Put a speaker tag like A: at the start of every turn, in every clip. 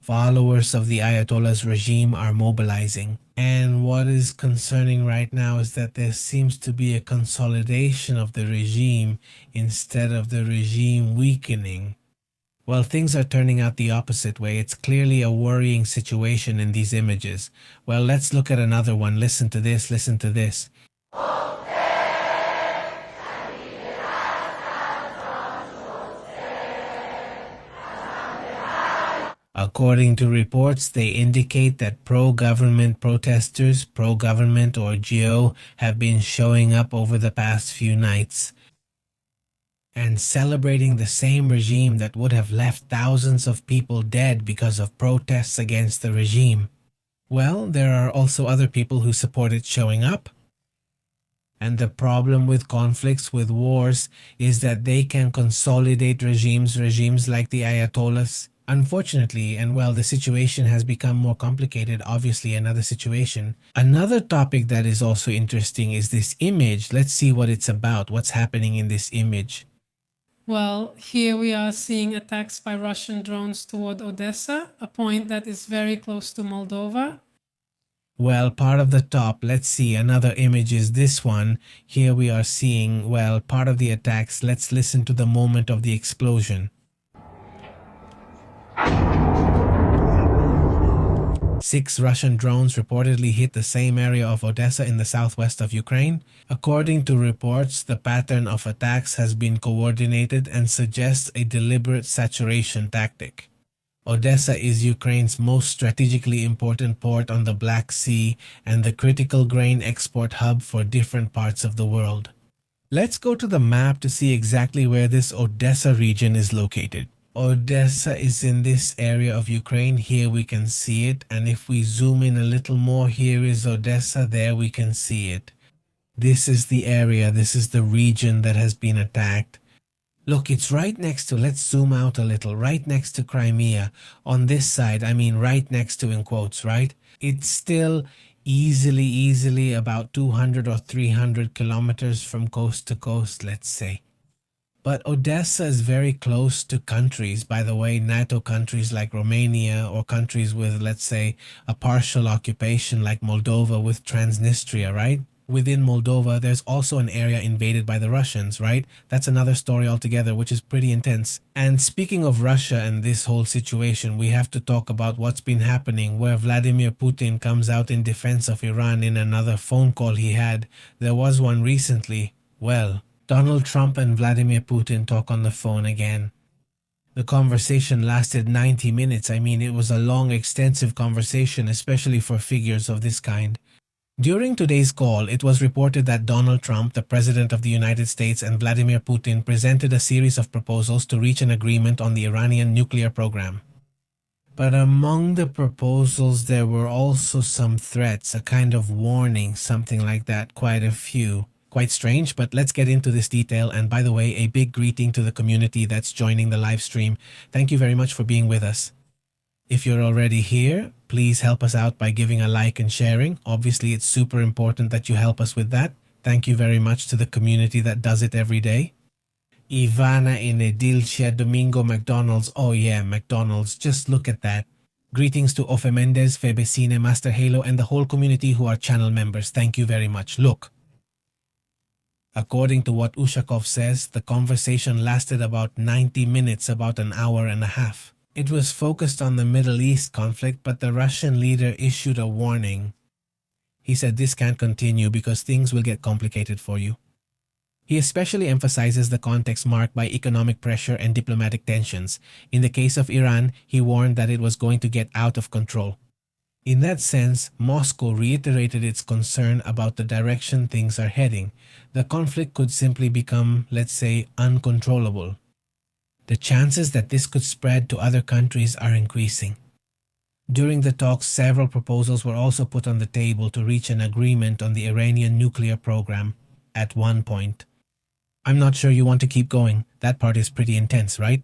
A: Followers of the Ayatollah's regime are mobilizing. And what is concerning right now is that there seems to be a consolidation of the regime instead of the regime weakening. Well, things are turning out the opposite way. It's clearly a worrying situation in these images. Well, let's look at another one. Listen to this, listen to this. According to reports, they indicate that pro-government protesters, pro-government or GO, have been showing up over the past few nights and celebrating the same regime that would have left thousands of people dead because of protests against the regime. Well, there are also other people who support it showing up. And the problem with conflicts, with wars, is that they can consolidate regimes like the Ayatollahs. Unfortunately, and well, the situation has become more complicated, obviously another situation. Another topic that is also interesting is this image. Let's see what it's about, what's happening in this image.
B: Well, here we are seeing attacks by Russian drones toward Odessa, a point that is very close to Moldova.
A: Well, part of the top, let's see, another image is this one. Here we are seeing, well, part of the attacks. Let's listen to the moment of the explosion. 6 Russian drones reportedly hit the same area of Odessa in the southwest of Ukraine. According to reports, the pattern of attacks has been coordinated and suggests a deliberate saturation tactic. Odessa is Ukraine's most strategically important port on the Black Sea and the critical grain export hub for different parts of the world. Let's go to the map to see exactly where this Odessa region is located. Odessa is in this area of Ukraine. Here we can see it, and if we zoom in a little more, here is Odessa. There we can see it. This is the area, this is the region that has been attacked. Look, it's right next to, let's zoom out a little, right next to Crimea. On this side, I mean right next to in quotes, right? It's still easily about 200 or 300 kilometers from coast to coast, let's say. But Odessa is very close to countries, by the way, NATO countries like Romania, or countries with, let's say, a partial occupation like Moldova with Transnistria, right? Within Moldova, there's also an area invaded by the Russians, right? That's another story altogether, which is pretty intense. And speaking of Russia and this whole situation, we have to talk about what's been happening, where Vladimir Putin comes out in defense of Iran in another phone call he had. There was one recently. Well, Donald Trump and Vladimir Putin talk on the phone again. The conversation lasted 90 minutes. I mean, it was a long, extensive conversation, especially for figures of this kind. During today's call, it was reported that Donald Trump, the President of the United States, and Vladimir Putin presented a series of proposals to reach an agreement on the Iranian nuclear program. But among the proposals, there were also some threats, a kind of warning, something like that, quite a few. Quite strange, but let's get into this detail. And by the way, a big greeting to the community that's joining the live stream. Thank you very much for being with us. If you're already here, please help us out by giving a like and sharing. Obviously, it's super important that you help us with that. Thank you very much to the community that does it every day. Ivana in Edilcia Domingo McDonald's. Oh yeah, McDonald's. Just look at that. Greetings to Ofe Mendez, Febecine, Master Halo, and the whole community who are channel members. Thank you very much. Look. According to what Ushakov says, the conversation lasted about 90 minutes, about an hour and a half. It was focused on the Middle East conflict, but the Russian leader issued a warning. He said this can't continue because things will get complicated for you. He especially emphasizes the context marked by economic pressure and diplomatic tensions. In the case of Iran, he warned that it was going to get out of control. In that sense, Moscow reiterated its concern about the direction things are heading. The conflict could simply become, let's say, uncontrollable. The chances that this could spread to other countries are increasing. During the talks, several proposals were also put on the table to reach an agreement on the Iranian nuclear program at one point. I'm not sure you want to keep going. That part is pretty intense, right?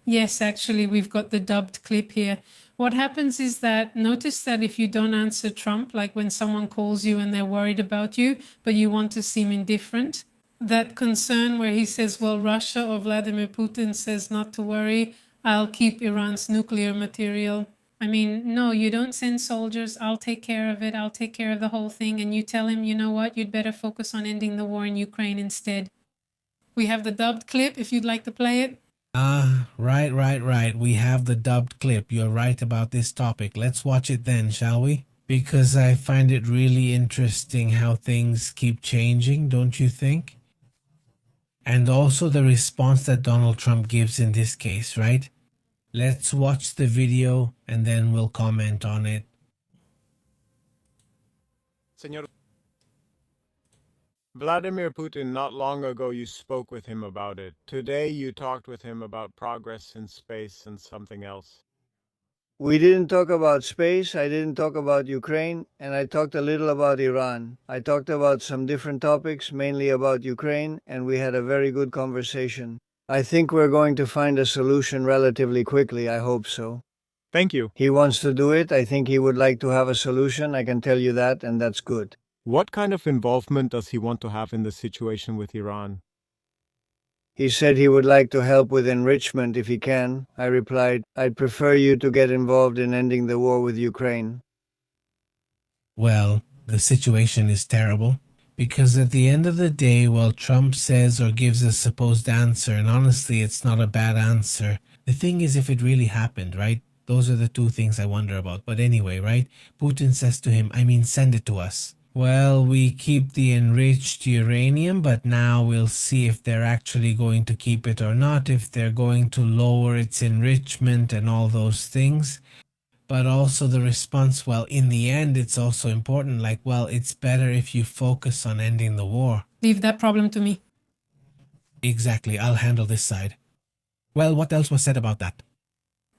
B: Yes, actually, we've got the dubbed clip here. What happens is that, notice that if you don't answer Trump, like when someone calls you and they're worried about you, but you want to seem indifferent, that concern where he says, well, Russia or Vladimir Putin says not to worry, I'll keep Iran's nuclear material. I mean, no, you don't send soldiers. I'll take care of it. I'll take care of the whole thing. And you tell him, you know what, you'd better focus on ending the war in Ukraine instead. We have the dubbed clip if you'd like to play it.
A: Right. We have the dubbed clip. You're right about this topic. Let's watch it then, shall we? Because I find it really interesting how things keep changing, don't you think? And also the response that Donald Trump gives in this case, right? Let's watch the video and then we'll comment on it.
C: Senor Vladimir Putin, not long ago you spoke with him about it. Today you talked with him about progress in space and something else.
D: We didn't talk about space, I didn't talk about Ukraine, and I talked a little about Iran. I talked about some different topics, mainly about Ukraine, and we had a very good conversation. I think we're going to find a solution relatively quickly, I hope so.
C: Thank you.
D: He wants to do it, I think he would like to have a solution, I can tell you that, and that's good.
C: What kind of involvement does he want to have in the situation with Iran?
D: He said he would like to help with enrichment if he can. I replied, I'd prefer you to get involved in ending the war with Ukraine.
A: Well, the situation is terrible. Because at the end of the day, while Trump says or gives a supposed answer, and honestly, it's not a bad answer. The thing is, if it really happened, right? Those are the two things I wonder about. But anyway, right? Putin says to him, send it to us. Well, we keep the enriched uranium, but now we'll see if they're actually going to keep it or not, if they're going to lower its enrichment and all those things. But also the response, well, in the end, it's also important, like, well, it's better if you focus on ending the war.
B: Leave that problem to me.
A: Exactly, I'll handle this side. Well, what else was said about that?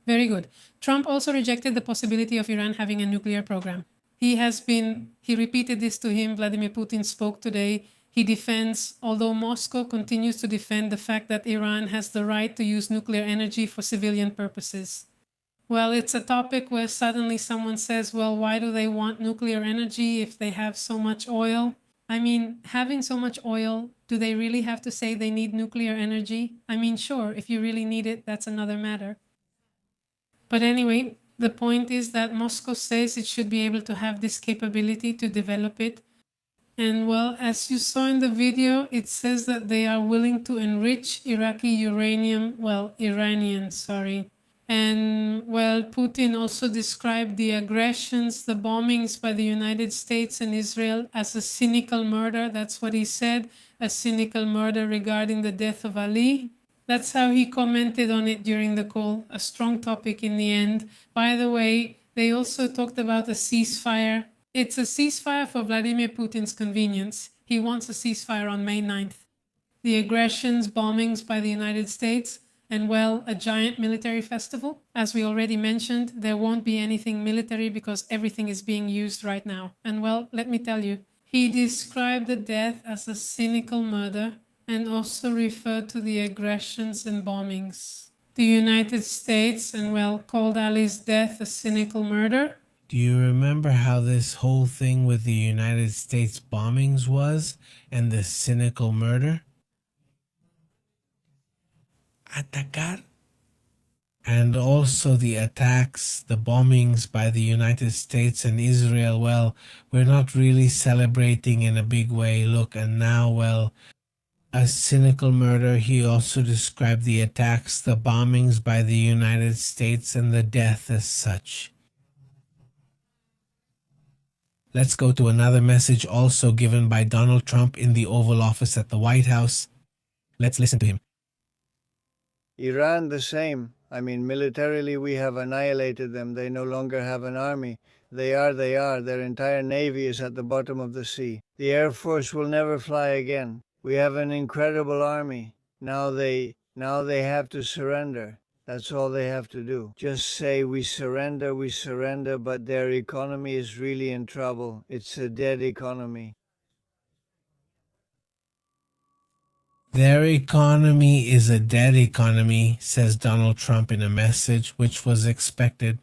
B: Very good. Trump also rejected the possibility of Iran having a nuclear program. He repeated this to him. Vladimir Putin spoke today. He defends, although Moscow continues to defend the fact that Iran has the right to use nuclear energy for civilian purposes. Well, it's a topic where suddenly someone says, well, why do they want nuclear energy if they have so much oil? I mean, having so much oil, do they really have to say they need nuclear energy? I mean, sure, if you really need it, that's another matter. But anyway, the point is that Moscow says it should be able to have this capability to develop it. And well, as you saw in the video, it says that they are willing to enrich Iranian. And well, Putin also described the aggressions, the bombings by the United States and Israel as a cynical murder. That's what he said, a cynical murder regarding the death of Ali. That's how he commented on it during the call, a strong topic in the end. By the way, they also talked about a ceasefire. It's a ceasefire for Vladimir Putin's convenience. He wants a ceasefire on May 9th. The aggressions, bombings by the United States, and well, a giant military festival. As we already mentioned, there won't be anything military because everything is being used right now. And well, let me tell you, he described the death as a cynical murder, and also referred to the aggressions and bombings. The United States, and well, called Ali's death a cynical murder.
A: Do you remember how this whole thing with the United States bombings was, and the cynical murder? Atacar? And also the attacks, the bombings by the United States and Israel. Well, we're not really celebrating in a big way. Look, and now, well, a cynical murder. He also described the attacks, the bombings by the United States, and the death as such. Let's go to another message also given by Donald Trump in the Oval Office at the White House. Let's listen to him.
D: Iran the same. I mean, militarily we have annihilated them. They no longer have an army. They are. Their entire navy is at the bottom of the sea. The Air Force will never fly again. We have an incredible army. Now they have to surrender. That's all they have to do. Just say we surrender, but their economy is really in trouble. It's a dead economy.
A: Their economy is a dead economy, says Donald Trump in a message, which was expected.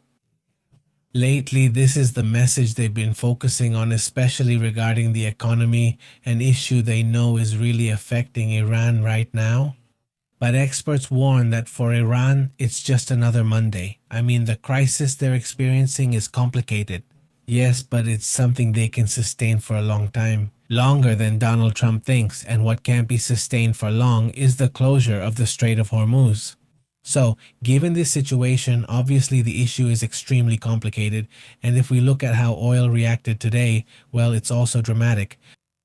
A: Lately, this is the message they've been focusing on, especially regarding the economy, an issue they know is really affecting Iran right now. But experts warn that for Iran, it's just another Monday. I mean, the crisis they're experiencing is complicated. Yes, but it's something they can sustain for a long time. Longer than Donald Trump thinks, and what can't be sustained for long is the closure of the Strait of Hormuz. So, given this situation, obviously the issue is extremely complicated, and if we look at how oil reacted today, well, it's also dramatic.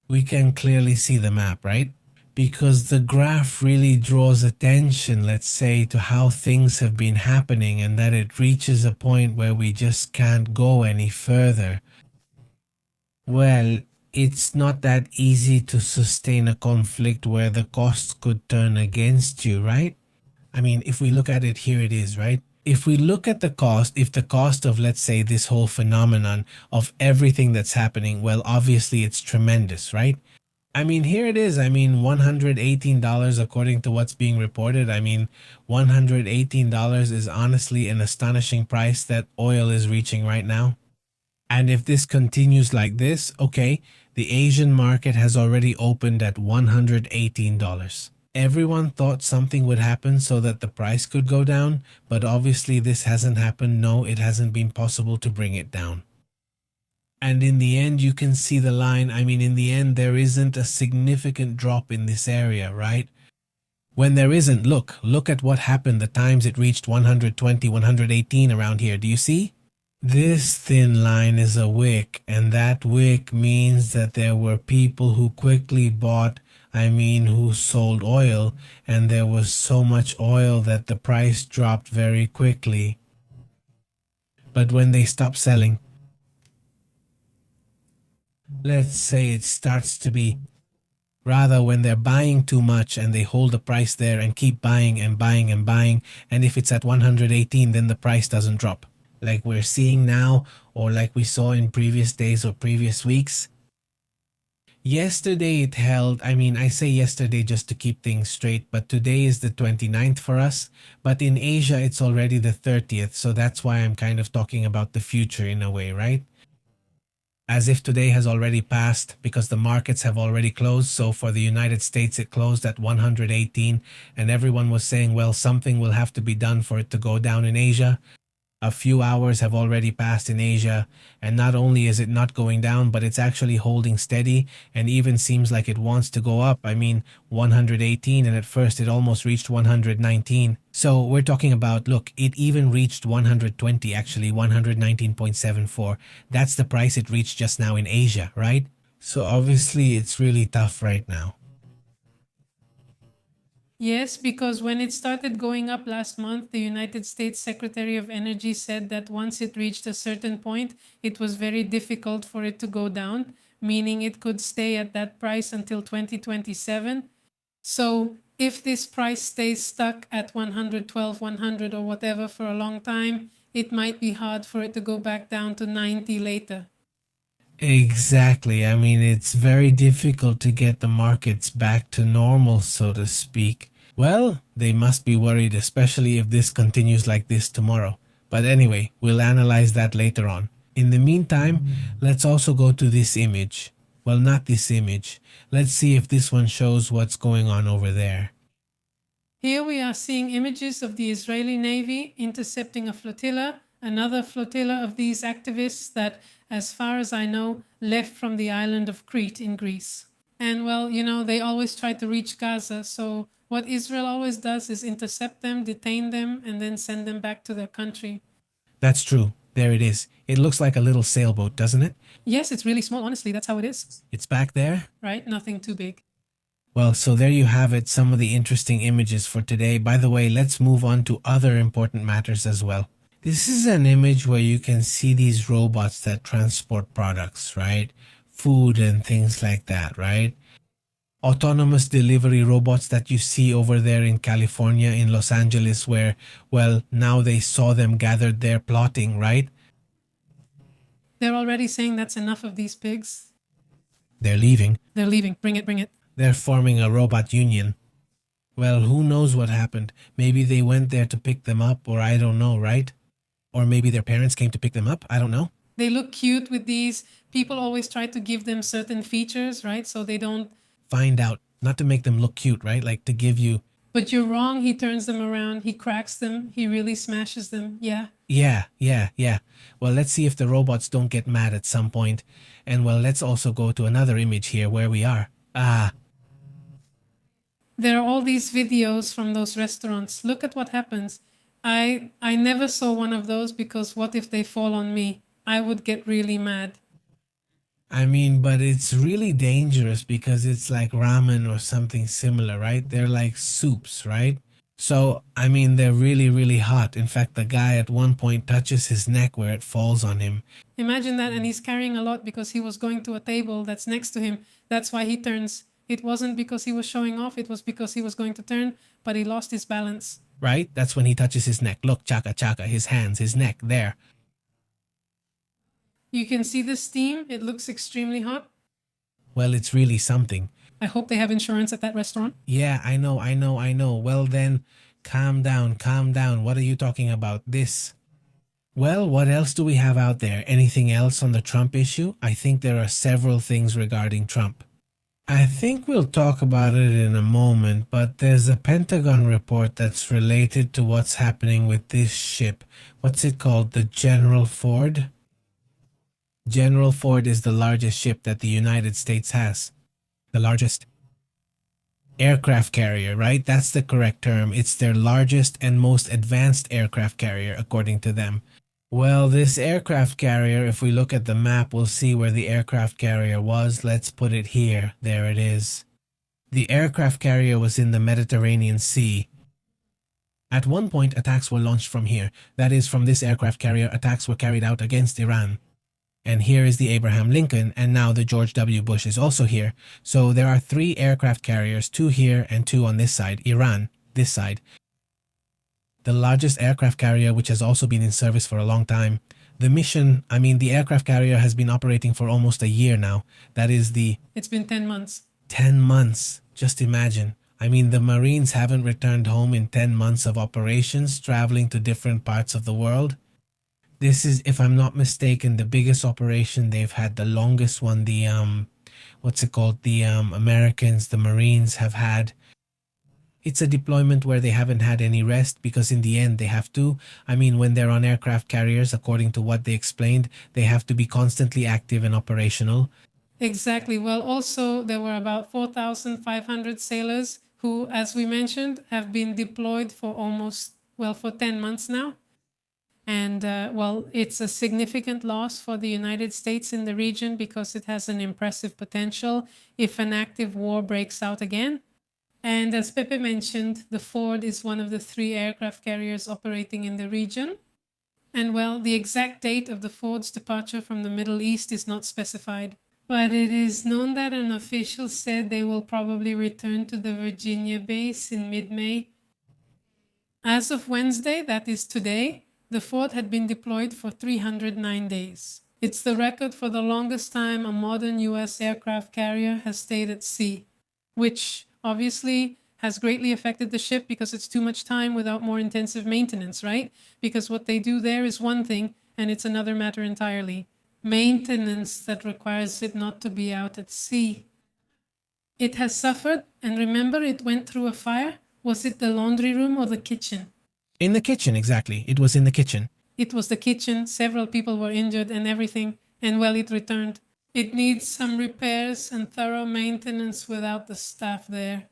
A: We can clearly see the map, right? Because the graph really draws attention, let's say, to how things have been happening and that it reaches a point where we just can't go any further. Well, it's not that easy to sustain a conflict where the costs could turn against you, right? I mean, if we look at it, here it is, right? If we look at the cost, if the cost of, let's say, this whole phenomenon of everything that's happening, well, obviously it's tremendous, right? I mean, here it is. I mean, $118 according to what's being reported. I mean, $118 is honestly an astonishing price that oil is reaching right now. And if this continues like this, okay, the Asian market has already opened at $118. Everyone thought something would happen so that the price could go down, but obviously this hasn't happened. No, it hasn't been possible to bring it down. And in the end, you can see the line. I mean, in the end, there isn't a significant drop in this area, right? When there isn't, look at what happened the times it reached 120, 118 around here. Do you see? This thin line is a wick, and that wick means that there were people who quickly bought, who sold oil, and there was so much oil that the price dropped very quickly. But when they stop selling, let's say it starts to be, rather when they're buying too much and they hold the price there and keep buying and buying and buying, and if it's at 118, then the price doesn't drop. Like we're seeing now, or like we saw in previous days or previous weeks. Yesterday it held, I say yesterday just to keep things straight, but today is the 29th for us. But in Asia, it's already the 30th, so that's why I'm kind of talking about the future in a way, right? As if today has already passed because the markets have already closed. So for the United States, it closed at 118, and everyone was saying, well, something will have to be done for it to go down in Asia. A few hours have already passed in Asia, and not only is it not going down, but it's actually holding steady and even seems like it wants to go up. 118, and at first it almost reached 119. So we're talking about, look, it even reached 120, actually 119.74. That's the price it reached just now in Asia, right? So obviously it's really tough right now.
B: Yes, because when it started going up last month, the United States Secretary of Energy said that once it reached a certain point, it was very difficult for it to go down, meaning it could stay at that price until 2027. So if this price stays stuck at 112, 100 or whatever for a long time, it might be hard for it to go back down to 90 later.
A: Exactly. It's very difficult to get the markets back to normal, so to speak. Well, they must be worried, especially if this continues like this tomorrow. But anyway, we'll analyze that later on. In the meantime, let's also go to this image. Well, not this image. Let's see if this one shows what's going on over there.
B: Here we are seeing images of the Israeli Navy intercepting a flotilla, another flotilla of these activists that, as far as I know, left from the island of Crete in Greece. And well, they always try to reach Gaza, so what Israel always does is intercept them, detain them, and then send them back to their country.
A: That's true. There it is. It looks like a little sailboat, doesn't it?
B: Yes, it's really small, honestly. That's how it is.
A: It's back there?
B: Right? Nothing too big.
A: Well, so there you have it, some of the interesting images for today. By the way, let's move on to other important matters as well. This is an image where you can see these robots that transport products, right? Food and things like that, right? Autonomous delivery robots that you see over there in California, in Los Angeles, where, well, now they saw them gathered there plotting, right?
B: They're already saying that's enough of these pigs.
A: They're leaving.
B: They're leaving. Bring it, bring it.
A: They're forming a robot union. Well, who knows what happened? Maybe they went there to pick them up, or I don't know, right? Or maybe their parents came to pick them up. I don't know.
B: They look cute with these. People always try to give them certain features, right? So they don't...
A: Find out. Not to make them look cute, right? Like to give you
B: But you're wrong. He turns them around. He cracks them. He really smashes them. Yeah.
A: Yeah. Well, let's see if the robots don't get mad at some point. And well, let's also go to another image here where we are.
B: There are all these videos from those restaurants. Look at what happens. I never saw one of those because what if they fall on me? I would get really mad.
A: I mean, but it's really dangerous because it's like ramen or something similar, right? They're like soups, right? So, I mean, they're really, really hot. In fact, the guy at one point touches his neck where it falls on him.
B: Imagine that, and he's carrying a lot because he was going to a table that's next to him. That's why he turns. It wasn't because he was showing off, it was because he was going to turn, but he lost his balance.
A: Right? That's when he touches his neck. Look, chaka chaka, his hands, his neck, there.
B: You can see the steam. It looks extremely hot.
A: Well, it's really something.
B: I hope they have insurance at that restaurant.
A: Yeah, I know. Well then, calm down. What are you talking about? This. Well, what else do we have out there? Anything else on the Trump issue? I think there are several things regarding Trump. I think we'll talk about it in a moment, but there's a Pentagon report that's related to what's happening with this ship. What's it called? The General Ford? General Ford is the largest ship that the United States has. The largest aircraft carrier, right? That's the correct term. It's their largest and most advanced aircraft carrier, according to them. Well, this aircraft carrier, if we look at the map, we'll see where the aircraft carrier was. Let's put it here. There it is. The aircraft carrier was in the Mediterranean Sea. At one point, attacks were launched from here. That is, from this aircraft carrier, attacks were carried out against Iran. And here is the Abraham Lincoln, and now the George W. Bush is also here. So there are 3 aircraft carriers, 2 here and 2 on this side, Iran, this side. The largest aircraft carrier, which has also been in service for a long time. The aircraft carrier has been operating for almost a year now. That is
B: It's been 10 months.
A: 10 months, just imagine. The Marines haven't returned home in 10 months of operations, traveling to different parts of the world. This is, if I'm not mistaken, the biggest operation they've had, the longest one, the Americans, the Marines have had. It's a deployment where they haven't had any rest because in the end they have to. When they're on aircraft carriers, according to what they explained, they have to be constantly active and operational.
B: Exactly. Well, also, there were about 4,500 sailors who, as we mentioned, have been deployed for for 10 months now. And, it's a significant loss for the United States in the region because it has an impressive potential if an active war breaks out again. And as Pepe mentioned, the Ford is one of the 3 aircraft carriers operating in the region. And, the exact date of the Ford's departure from the Middle East is not specified. But it is known that an official said they will probably return to the Virginia base in mid-May. As of Wednesday, that is today, the Ford had been deployed for 309 days. It's the record for the longest time a modern US aircraft carrier has stayed at sea, which obviously has greatly affected the ship because it's too much time without more intensive maintenance, right? Because what they do there is one thing, and it's another matter entirely. Maintenance that requires it not to be out at sea. It has suffered, and remember it went through a fire? Was it the laundry room or the kitchen?
A: In the kitchen, exactly. It was in the kitchen.
B: It was the kitchen. Several people were injured and everything. And it returned. It needs some repairs and thorough maintenance without the staff there.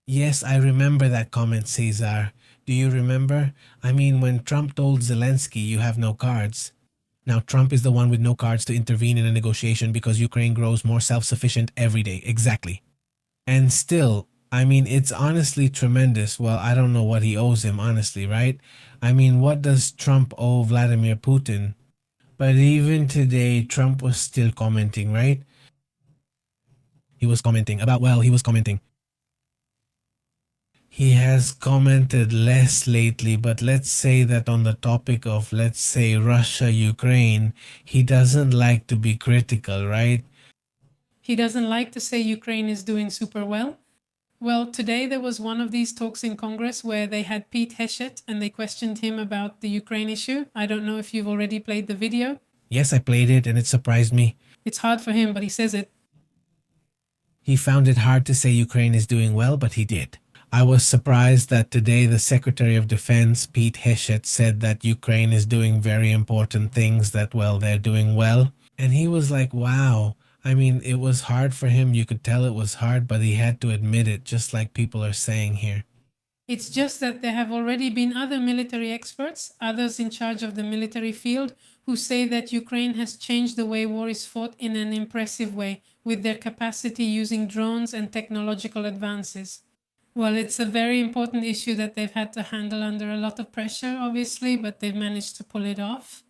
A: Yes, I remember that comment, Cesar. Do you remember? When Trump told Zelensky, you have no cards. Now, Trump is the one with no cards to intervene in a negotiation because Ukraine grows more self-sufficient every day. Exactly. And still, it's honestly tremendous. Well, I don't know what he owes him, honestly, right? What does Trump owe Vladimir Putin? But even today, Trump was still commenting, right? He was commenting. He has commented less lately, but let's say that on the topic of, let's say, Russia-Ukraine, he doesn't like to be critical, right?
B: He doesn't like to say Ukraine is doing super well. Well, today there was one of these talks in Congress where they had Pete Hegseth and they questioned him about the Ukraine issue. I don't know if you've already played the video.
A: Yes, I played it and it surprised me.
B: It's hard for him, but he says it.
A: He found it hard to say Ukraine is doing well, but he did. I was surprised that today the Secretary of Defense, Pete Hegseth, said that Ukraine is doing very important things, that, well, they're doing well. And he was like, wow. I mean, it was hard for him. You could tell it was hard, but he had to admit it, just like people are saying here.
B: It's just that there have already been other military experts, others in charge of the military field, who say that Ukraine has changed the way war is fought in an impressive way, with their capacity using drones and technological advances. Well, it's a very important issue that they've had to handle under a lot of pressure, obviously, but they've managed to pull it off.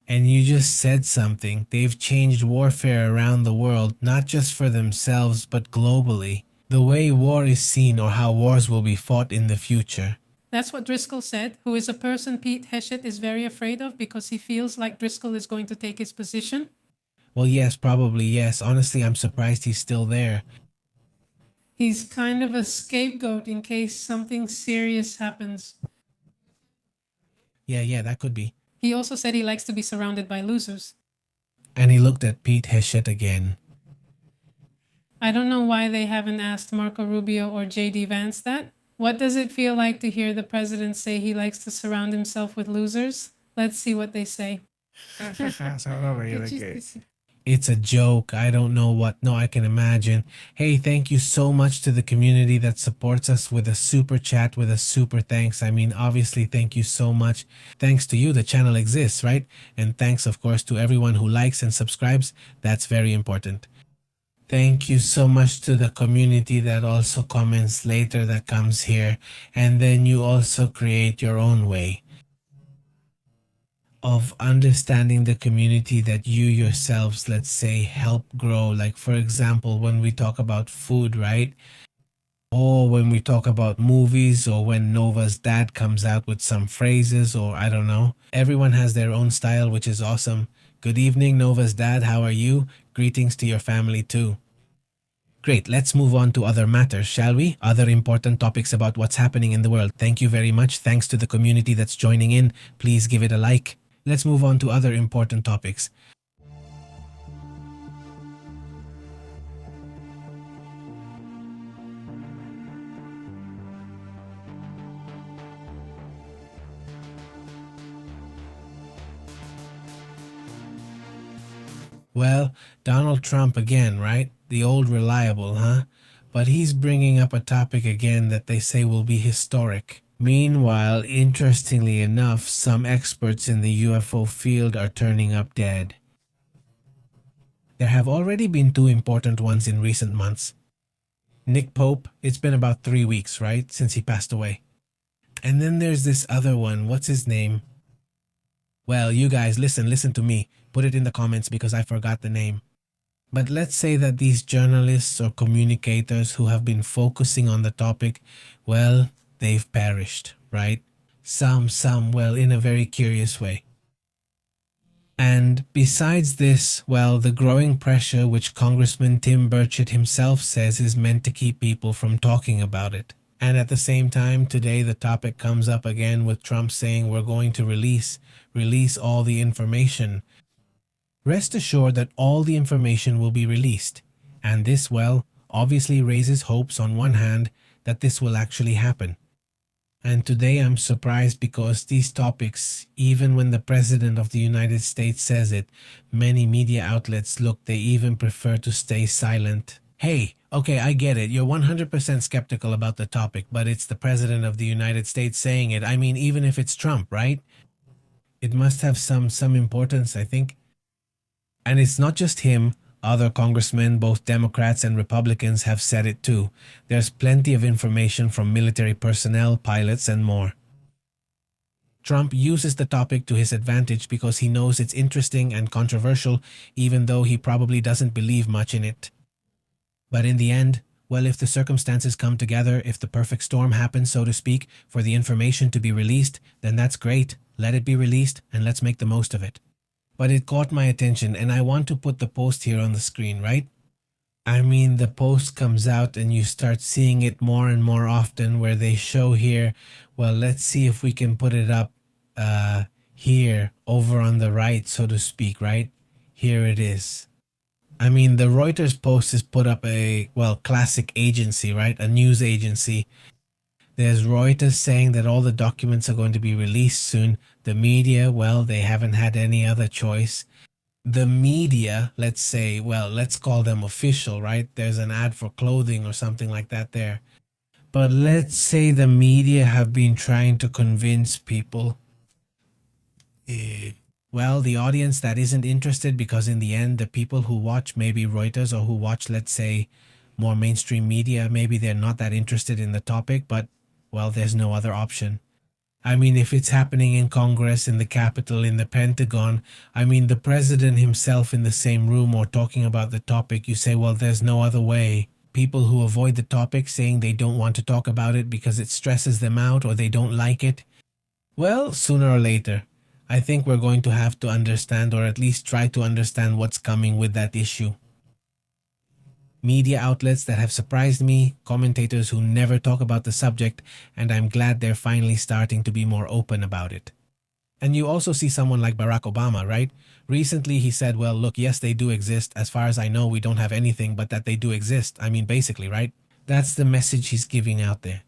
A: And you just said something. They've changed warfare around the world, not just for themselves, but globally. The way war is seen, or how wars will be fought in the future.
B: That's what Driscoll said, who is a person Pete Hegseth is very afraid of because he feels like Driscoll is going to take his position.
A: Well, yes, probably yes. Honestly, I'm surprised he's still there.
B: He's kind of a scapegoat in case something serious happens.
A: Yeah, that could be.
B: He also said he likes to be surrounded by losers.
A: And he looked at Pete Hegseth again.
B: I don't know why they haven't asked Marco Rubio or J.D. Vance that. What does it feel like to hear the president say he likes to surround himself with losers? Let's see what they say.
A: It's a joke. I don't know what. No, I can imagine. Hey, thank you so much to the community that supports us with a super chat, with a super thanks. I mean, obviously, thank you so much. Thanks to you, the channel exists, right? And thanks, of course, to everyone who likes and subscribes. That's very important. Thank you so much to the community that also comments later, that comes here. And then you also create your own way of understanding the community that you yourselves, let's say, help grow. Like, for example, when we talk about food, right? Or when we talk about movies, or when Nova's dad comes out with some phrases, or I don't know. Everyone has their own style, which is awesome. Good evening, Nova's dad. How are you? Greetings to your family too. Great, let's move on to other matters, shall we? Other important topics about what's happening in the world. Thank you very much. Thanks to the community that's joining in. Please give it a like. Let's move on to other important topics. Well, Donald Trump again, right? The old reliable, huh? But he's bringing up a topic again that they say will be historic. Meanwhile, interestingly enough, some experts in the UFO field are turning up dead. There have already been two important ones in recent months. Nick Pope, it's been about 3 weeks, right, since he passed away. And then there's this other one, what's his name? Well, you guys, listen to me. Put it in the comments because I forgot the name. But let's say that these journalists or communicators who have been focusing on the topic, well, they've perished, right? Some, well, in a very curious way. And besides this, well, the growing pressure which Congressman Tim Burchett himself says is meant to keep people from talking about it. And at the same time, today the topic comes up again with Trump saying we're going to release all the information. Rest assured that all the information will be released. And this, well, obviously raises hopes on one hand that this will actually happen. And today I'm surprised because these topics, even when the President of the United States says it, many media outlets, look, they even prefer to stay silent. Hey, okay, I get it. You're 100% skeptical about the topic, but it's the President of the United States saying it. I mean, even if it's Trump, right? It must have some importance, I think. And it's not just him. Other congressmen, both Democrats and Republicans, have said it too. There's plenty of information from military personnel, pilots, and more. Trump uses the topic to his advantage because he knows it's interesting and controversial, even though he probably doesn't believe much in it. But in the end, well, if the circumstances come together, if the perfect storm happens, so to speak, for the information to be released, then that's great. Let it be released, and let's make the most of it. But it caught my attention, and I want to put the post here on the screen, right? I mean, the post comes out and you start seeing it more and more often where they show here, well, let's see if we can put it up here over on the right, so to speak, right? Here it is. I mean, the Reuters post is put up a, well, classic agency, right? A news agency. There's Reuters saying that all the documents are going to be released soon. The media, well, they haven't had any other choice. The media, let's say, well, let's call them official, right? There's an ad for clothing or something like that there. But let's say the media have been trying to convince people. Well, the audience that isn't interested, because in the end, the people who watch maybe Reuters or who watch, let's say, more mainstream media, maybe they're not that interested in the topic, but, well, there's no other option. I mean, if it's happening in Congress, in the Capitol, in the Pentagon, I mean, the president himself in the same room or talking about the topic, you say, well, there's no other way. People who avoid the topic saying they don't want to talk about it because it stresses them out or they don't like it. Well, sooner or later, I think we're going to have to understand, or at least try to understand, what's coming with that issue. Media outlets that have surprised me, commentators who never talk about the subject, and I'm glad they're finally starting to be more open about it. And you also see someone like Barack Obama, right? Recently he said, well, look, yes, they do exist. As far as I know, we don't have anything, but that they do exist. I mean, basically, right? That's the message he's giving out there.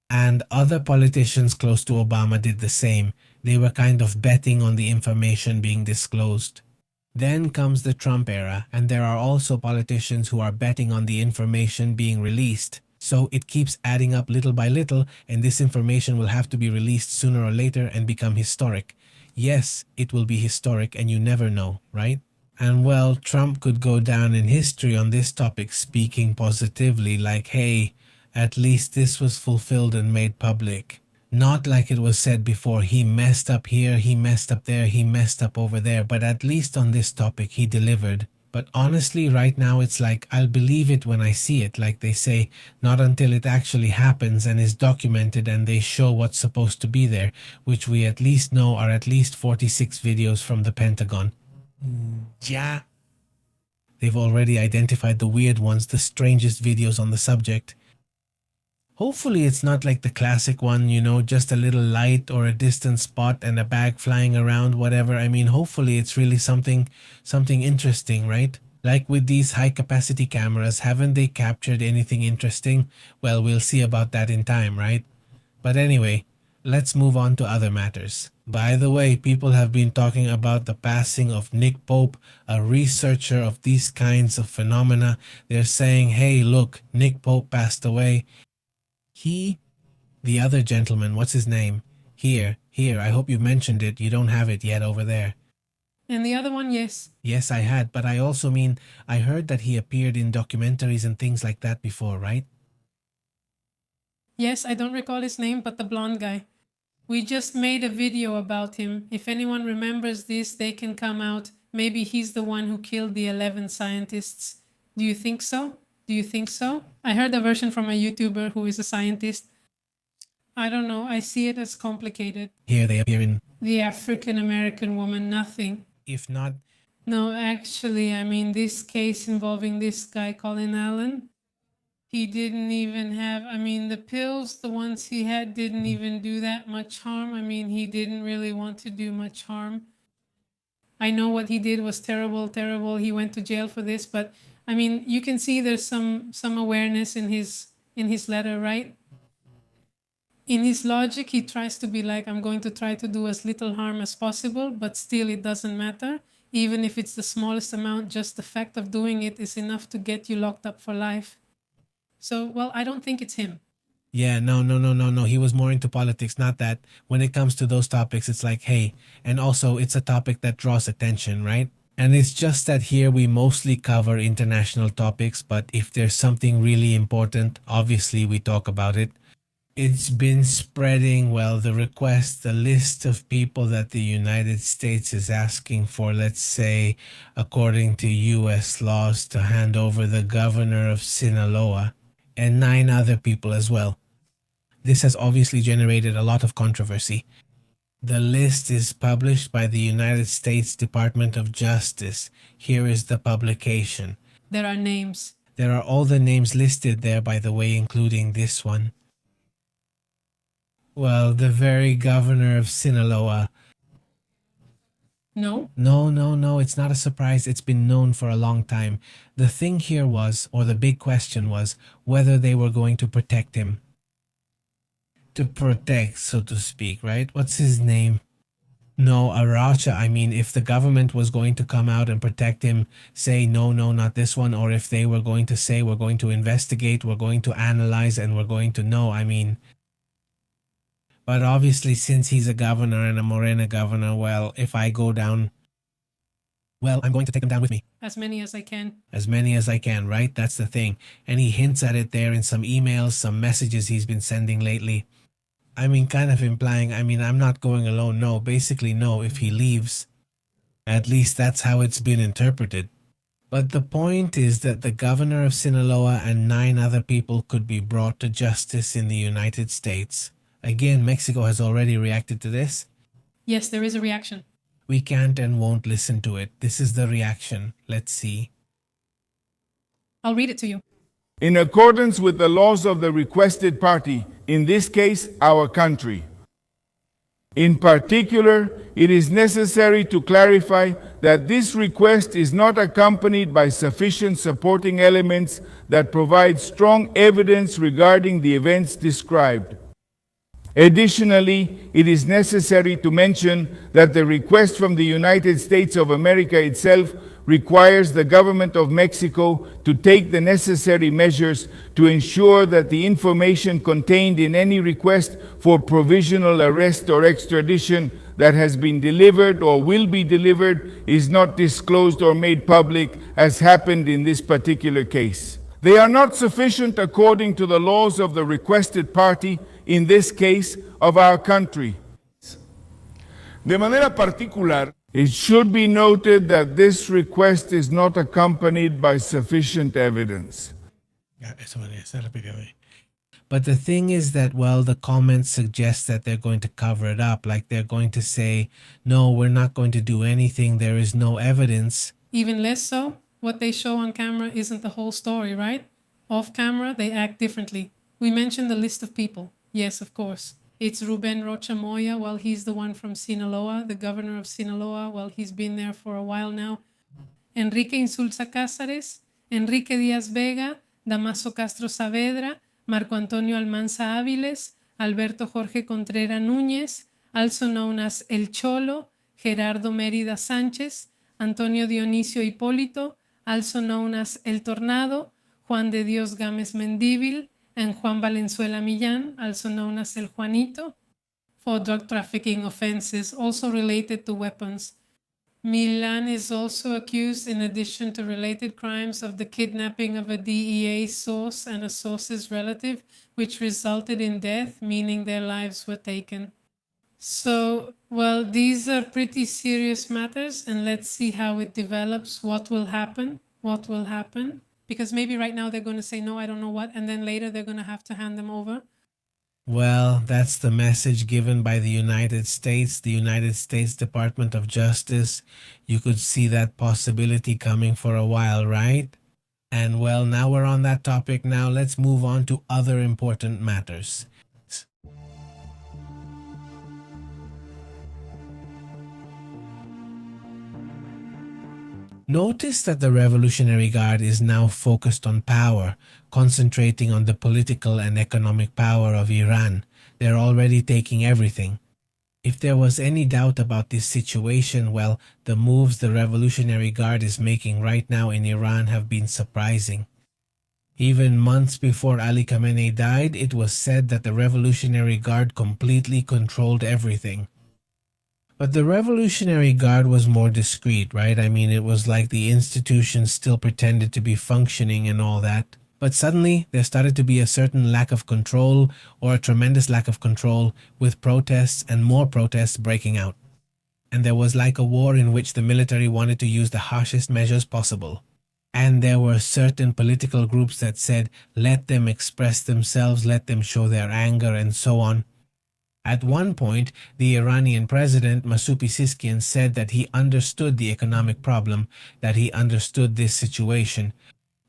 A: And other politicians close to Obama did the same. They were kind of betting on the information being disclosed. Then comes the Trump era, and there are also politicians who are betting on the information being released. So it keeps adding up little by little, and this information will have to be released sooner or later and become historic. Yes, it will be historic, and you never know, right? And well, Trump could go down in history on this topic, speaking positively, like, hey, at least this was fulfilled and made public. Not like it was said before, he messed up here, he messed up there, he messed up over there, but at least on this topic he delivered. But honestly, right now it's like, I'll believe it when I see it, like they say, not until it actually happens and is documented and they show what's supposed to be there, which we at least know are at least 46 videos from the Pentagon. Yeah. They've already identified the weird ones, the strangest videos on the subject. Hopefully it's not like the classic one, you know, just a little light or a distant spot and a bag flying around, whatever. I mean, hopefully it's really something interesting, right? Like with these high capacity cameras, haven't they captured anything interesting? Well, we'll see about that in time, right? But anyway, let's move on to other matters. By the way, people have been talking about the passing of Nick Pope, a researcher of these kinds of phenomena. They're saying, hey, look, Nick Pope passed away. The other gentleman, what's his name? Here, I hope you mentioned it. You don't have it yet over there.
B: And the other one, yes.
A: Yes, I had, but I also mean, I heard that he appeared in documentaries and things like that before, right?
B: Yes, I don't recall his name, but the blonde guy. We just made a video about him. If anyone remembers this, they can come out. Maybe he's the one who killed the 11 scientists. Do you think so? Do you think so? I heard a version from a YouTuber who is a scientist. I don't know. I see it as complicated.
A: Here they appear in...
B: The African-American woman, nothing.
A: If not...
B: No, actually, I mean, this case involving this guy, Colin Allen, he didn't even have... I mean, the pills, the ones he had, didn't even do that much harm. I mean, he didn't really want to do much harm. I know what he did was terrible, terrible. He went to jail for this, but... I mean, you can see there's some awareness in his letter, right? In his logic, he tries to be like, I'm going to try to do as little harm as possible, but still it doesn't matter. Even if it's the smallest amount, just the fact of doing it is enough to get you locked up for life. So, well, I don't think it's him.
A: Yeah, no. He was more into politics, not that. When it comes to those topics, it's like, hey, and also it's a topic that draws attention, right? And it's just that here we mostly cover international topics, but if there's something really important, obviously we talk about it. It's been spreading, well, the list of people that the United States is asking for, let's say, according to US laws, to hand over the governor of Sinaloa, and 9 other people as well. This has obviously generated a lot of controversy. The list is published by the United States Department of Justice. Here is the publication.
B: There are names.
A: There are all the names listed there, by the way, including this one. Well, the very governor of Sinaloa.
B: No?
A: No, it's not a surprise. It's been known for a long time. The thing here was, or the big question was, whether they were going to protect him. To protect, so to speak, right? What's his name? No, Aracha. I mean, if the government was going to come out and protect him, say, no, not this one, or if they were going to say, we're going to investigate, we're going to analyze, and we're going to know, I mean. But obviously, since he's a governor and a Morena governor, well, if I go down, well, I'm going to take him down with me.
B: As many as I can.
A: As many as I can, right? That's the thing. And he hints at it there in some emails, some messages he's been sending lately. I mean, kind of implying, I mean, I'm not going alone. No, basically, no, if he leaves. At least that's how it's been interpreted. But the point is that the governor of Sinaloa and 9 other people could be brought to justice in the United States. Again, Mexico has already reacted to this.
B: Yes, there is a reaction.
A: We can't and won't listen to it. This is the reaction. Let's see.
B: I'll read it to you.
E: In accordance with the laws of the requested party, in this case, our country. In particular, it is necessary to clarify that this request is not accompanied by sufficient supporting elements that provide strong evidence regarding the events described. Additionally, it is necessary to mention that the request from the United States of America itself requires the government of Mexico to take the necessary measures to ensure that the information contained in any request for provisional arrest or extradition that has been delivered or will be delivered is not disclosed or made public, as happened in this particular case. They are not sufficient according to the laws of the requested party, in this case, of our country. De manera particular, it should be noted that this request is not accompanied by sufficient evidence.
A: But the thing is that, well, the comments suggest that they're going to cover it up. Like they're going to say, no, we're not going to do anything. There is no evidence.
B: Even less so, what they show on camera isn't the whole story, right? Off camera, they act differently. We mentioned the list of people. Yes, of course. It's Ruben Rocha Moya. Well, he's the one from Sinaloa, the governor of Sinaloa. Well, he's been there for a while now. Enrique Insulza Cázares, Enrique Díaz Vega, Damaso Castro Saavedra, Marco Antonio Almanza Áviles, Alberto Jorge Contreras Núñez, also known as El Cholo, Gerardo Mérida Sánchez, Antonio Dionisio Hipólito, also known as El Tornado, Juan de Dios Gámez Mendíbil, and Juan Valenzuela Millán, also known as El Juanito, for drug trafficking offenses also related to weapons. Millán is also accused, in addition to related crimes, of the kidnapping of a DEA source and a source's relative, which resulted in death, meaning their lives were taken. So, well, these are pretty serious matters, and let's see how it develops, what will happen. Because maybe right now they're going to say, no, I don't know what, and then later they're going to have to hand them over.
A: Well, that's the message given by the United States Department of Justice. You could see that possibility coming for a while, right? And well, now we're on that topic. Now let's move on to other important matters. Notice that the Revolutionary Guard is now focused on power, concentrating on the political and economic power of Iran. They're already taking everything. If there was any doubt about this situation, well, the moves the Revolutionary Guard is making right now in Iran have been surprising. Even months before Ali Khamenei died, it was said that the Revolutionary Guard completely controlled everything. But the Revolutionary Guard was more discreet, right? I mean, it was like the institution still pretended to be functioning and all that. But suddenly, there started to be a certain lack of control, or a tremendous lack of control, with protests and more protests breaking out. And there was like a war in which the military wanted to use the harshest measures possible. And there were certain political groups that said, let them express themselves, let them show their anger, and so on. At one point, the Iranian president, Massoud Pezeshkian, said that he understood the economic problem, that he understood this situation.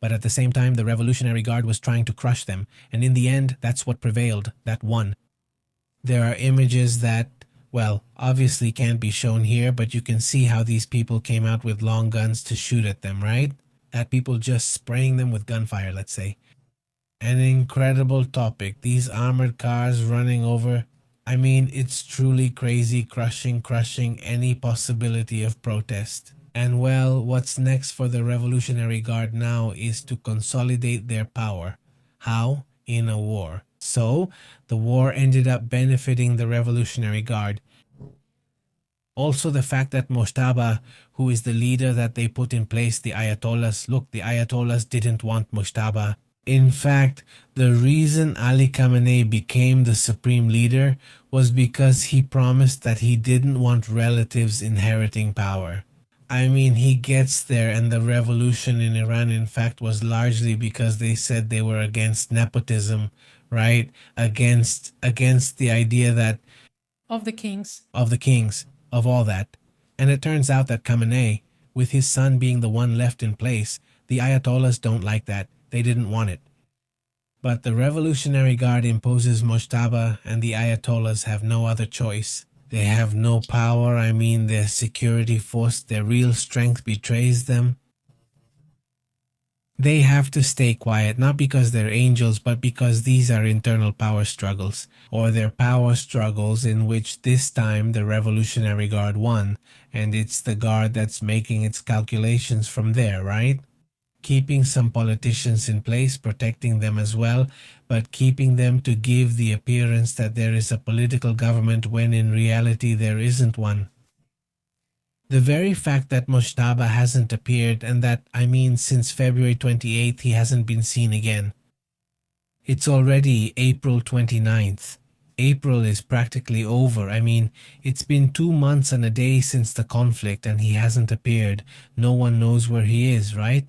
A: But at the same time, the Revolutionary Guard was trying to crush them. And in the end, that's what prevailed, that won. There are images that Well, obviously can't be shown here, but you can see how these people came out with long guns to shoot at them, right? At people just spraying them with gunfire, let's say. An incredible topic. These armored cars running over. I mean, it's truly crazy, crushing any possibility of protest. And well, what's next for the Revolutionary Guard now is to consolidate their power. How? In a war. So, the war ended up benefiting the Revolutionary Guard. Also, the fact that Moshtaba, who is the leader that they put in place, the Ayatollahs, look, the Ayatollahs didn't want Moshtaba. In fact, the reason Ali Khamenei became the supreme leader was because he promised that he didn't want relatives inheriting power. I mean, he gets there, and the revolution in Iran, in fact, was largely because they said they were against nepotism, right? Against the idea that
B: Of the kings.
A: of all that. And it turns out that Khamenei, with his son being the one left in place, the Ayatollahs don't like that. They didn't want it. But the Revolutionary Guard imposes Moshtaba, and the Ayatollahs have no other choice. They have no power. I mean, their security force, their real strength betrays them. They have to stay quiet, not because they're angels, but because these are internal power struggles, or they're power struggles in which this time the Revolutionary Guard won, and it's the Guard that's making its calculations from there, right? Keeping some politicians in place, protecting them as well, but keeping them to give the appearance that there is a political government when in reality there isn't one. The very fact that Moshtaba hasn't appeared, and that, I mean, since February 28th he hasn't been seen again. It's already April 29th. April is practically over. I mean, it's been 2 months and a day since the conflict and he hasn't appeared. No one knows where he is, right?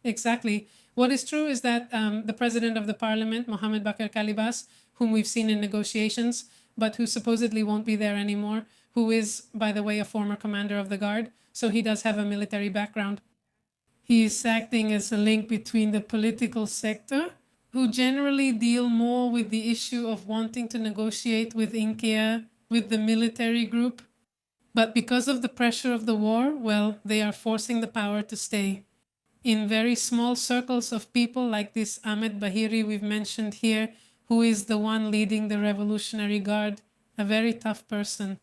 B: Exactly. What is true is that the president of the parliament, Mohammed Bakr Kalibas, whom we've seen in negotiations, but who supposedly won't be there anymore, who is, by the way, a former commander of the Guard, so he does have a military background. He is acting as a link between the political sector, who generally deal more with the issue of wanting to negotiate with Inkia, with the military group. But because of the pressure of the war, well, they are forcing the power to stay in very small circles of people like this Ahmed Bahiri we've mentioned here, who is the one leading the Revolutionary Guard, a very tough person.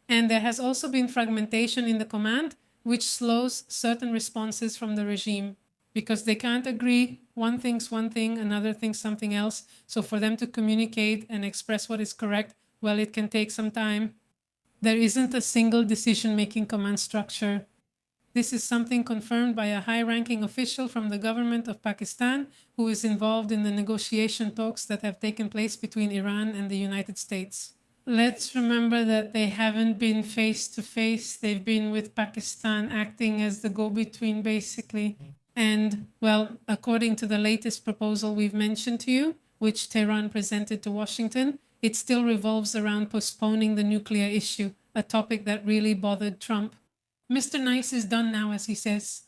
B: And there has also been fragmentation in the command, which slows certain responses from the regime, because they can't agree. One thinks one thing, another thinks something else. So for them to communicate and express what is correct, well, it can take some time. There isn't a single decision-making command structure. This is something confirmed by a high-ranking official from the government of Pakistan who is involved in the negotiation talks that have taken place between Iran and the United States. Let's remember that they haven't been face-to-face. They've been with Pakistan acting as the go-between, basically. And, well, according to the latest proposal we've mentioned to you, which Tehran presented to Washington, it still revolves around postponing the nuclear issue, a topic that really bothered Trump. Mr. Nice is done now, as he says.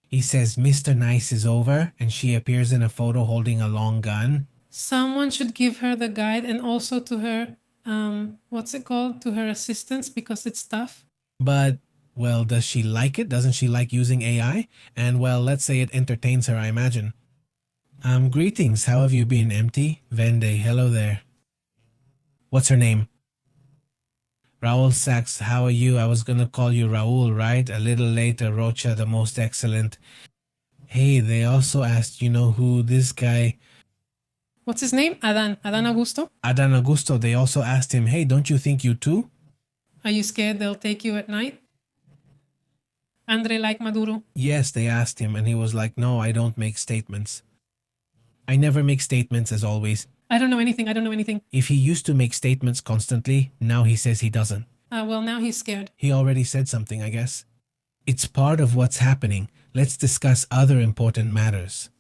A: He says Mr. Nice is over, and she appears in a photo holding a long gun.
B: Someone should give her the guide, and also to her, to her assistants, because it's tough.
A: But, well, does she like it? Doesn't she like using AI? And, well, let's say it entertains her, I imagine. Greetings, how have you been, Empty? Vende, hello there. What's her name? Raul Sachs, how are you? I was gonna call you Raul, right? A little later, Rocha, the most excellent. Hey, they also asked, you know who this guy...
B: What's his name? Adan Augusto?
A: Adan Augusto, they also asked him, hey, don't you think you too?
B: Are you scared they'll take you at night? Andre like Maduro?
A: Yes, they asked him, and he was like, no, I don't make statements. I never make statements, as always.
B: I don't know anything.
A: If he used to make statements constantly, now he says he doesn't.
B: Well, now he's scared.
A: He already said something, I guess. It's part of what's happening. Let's discuss other important matters.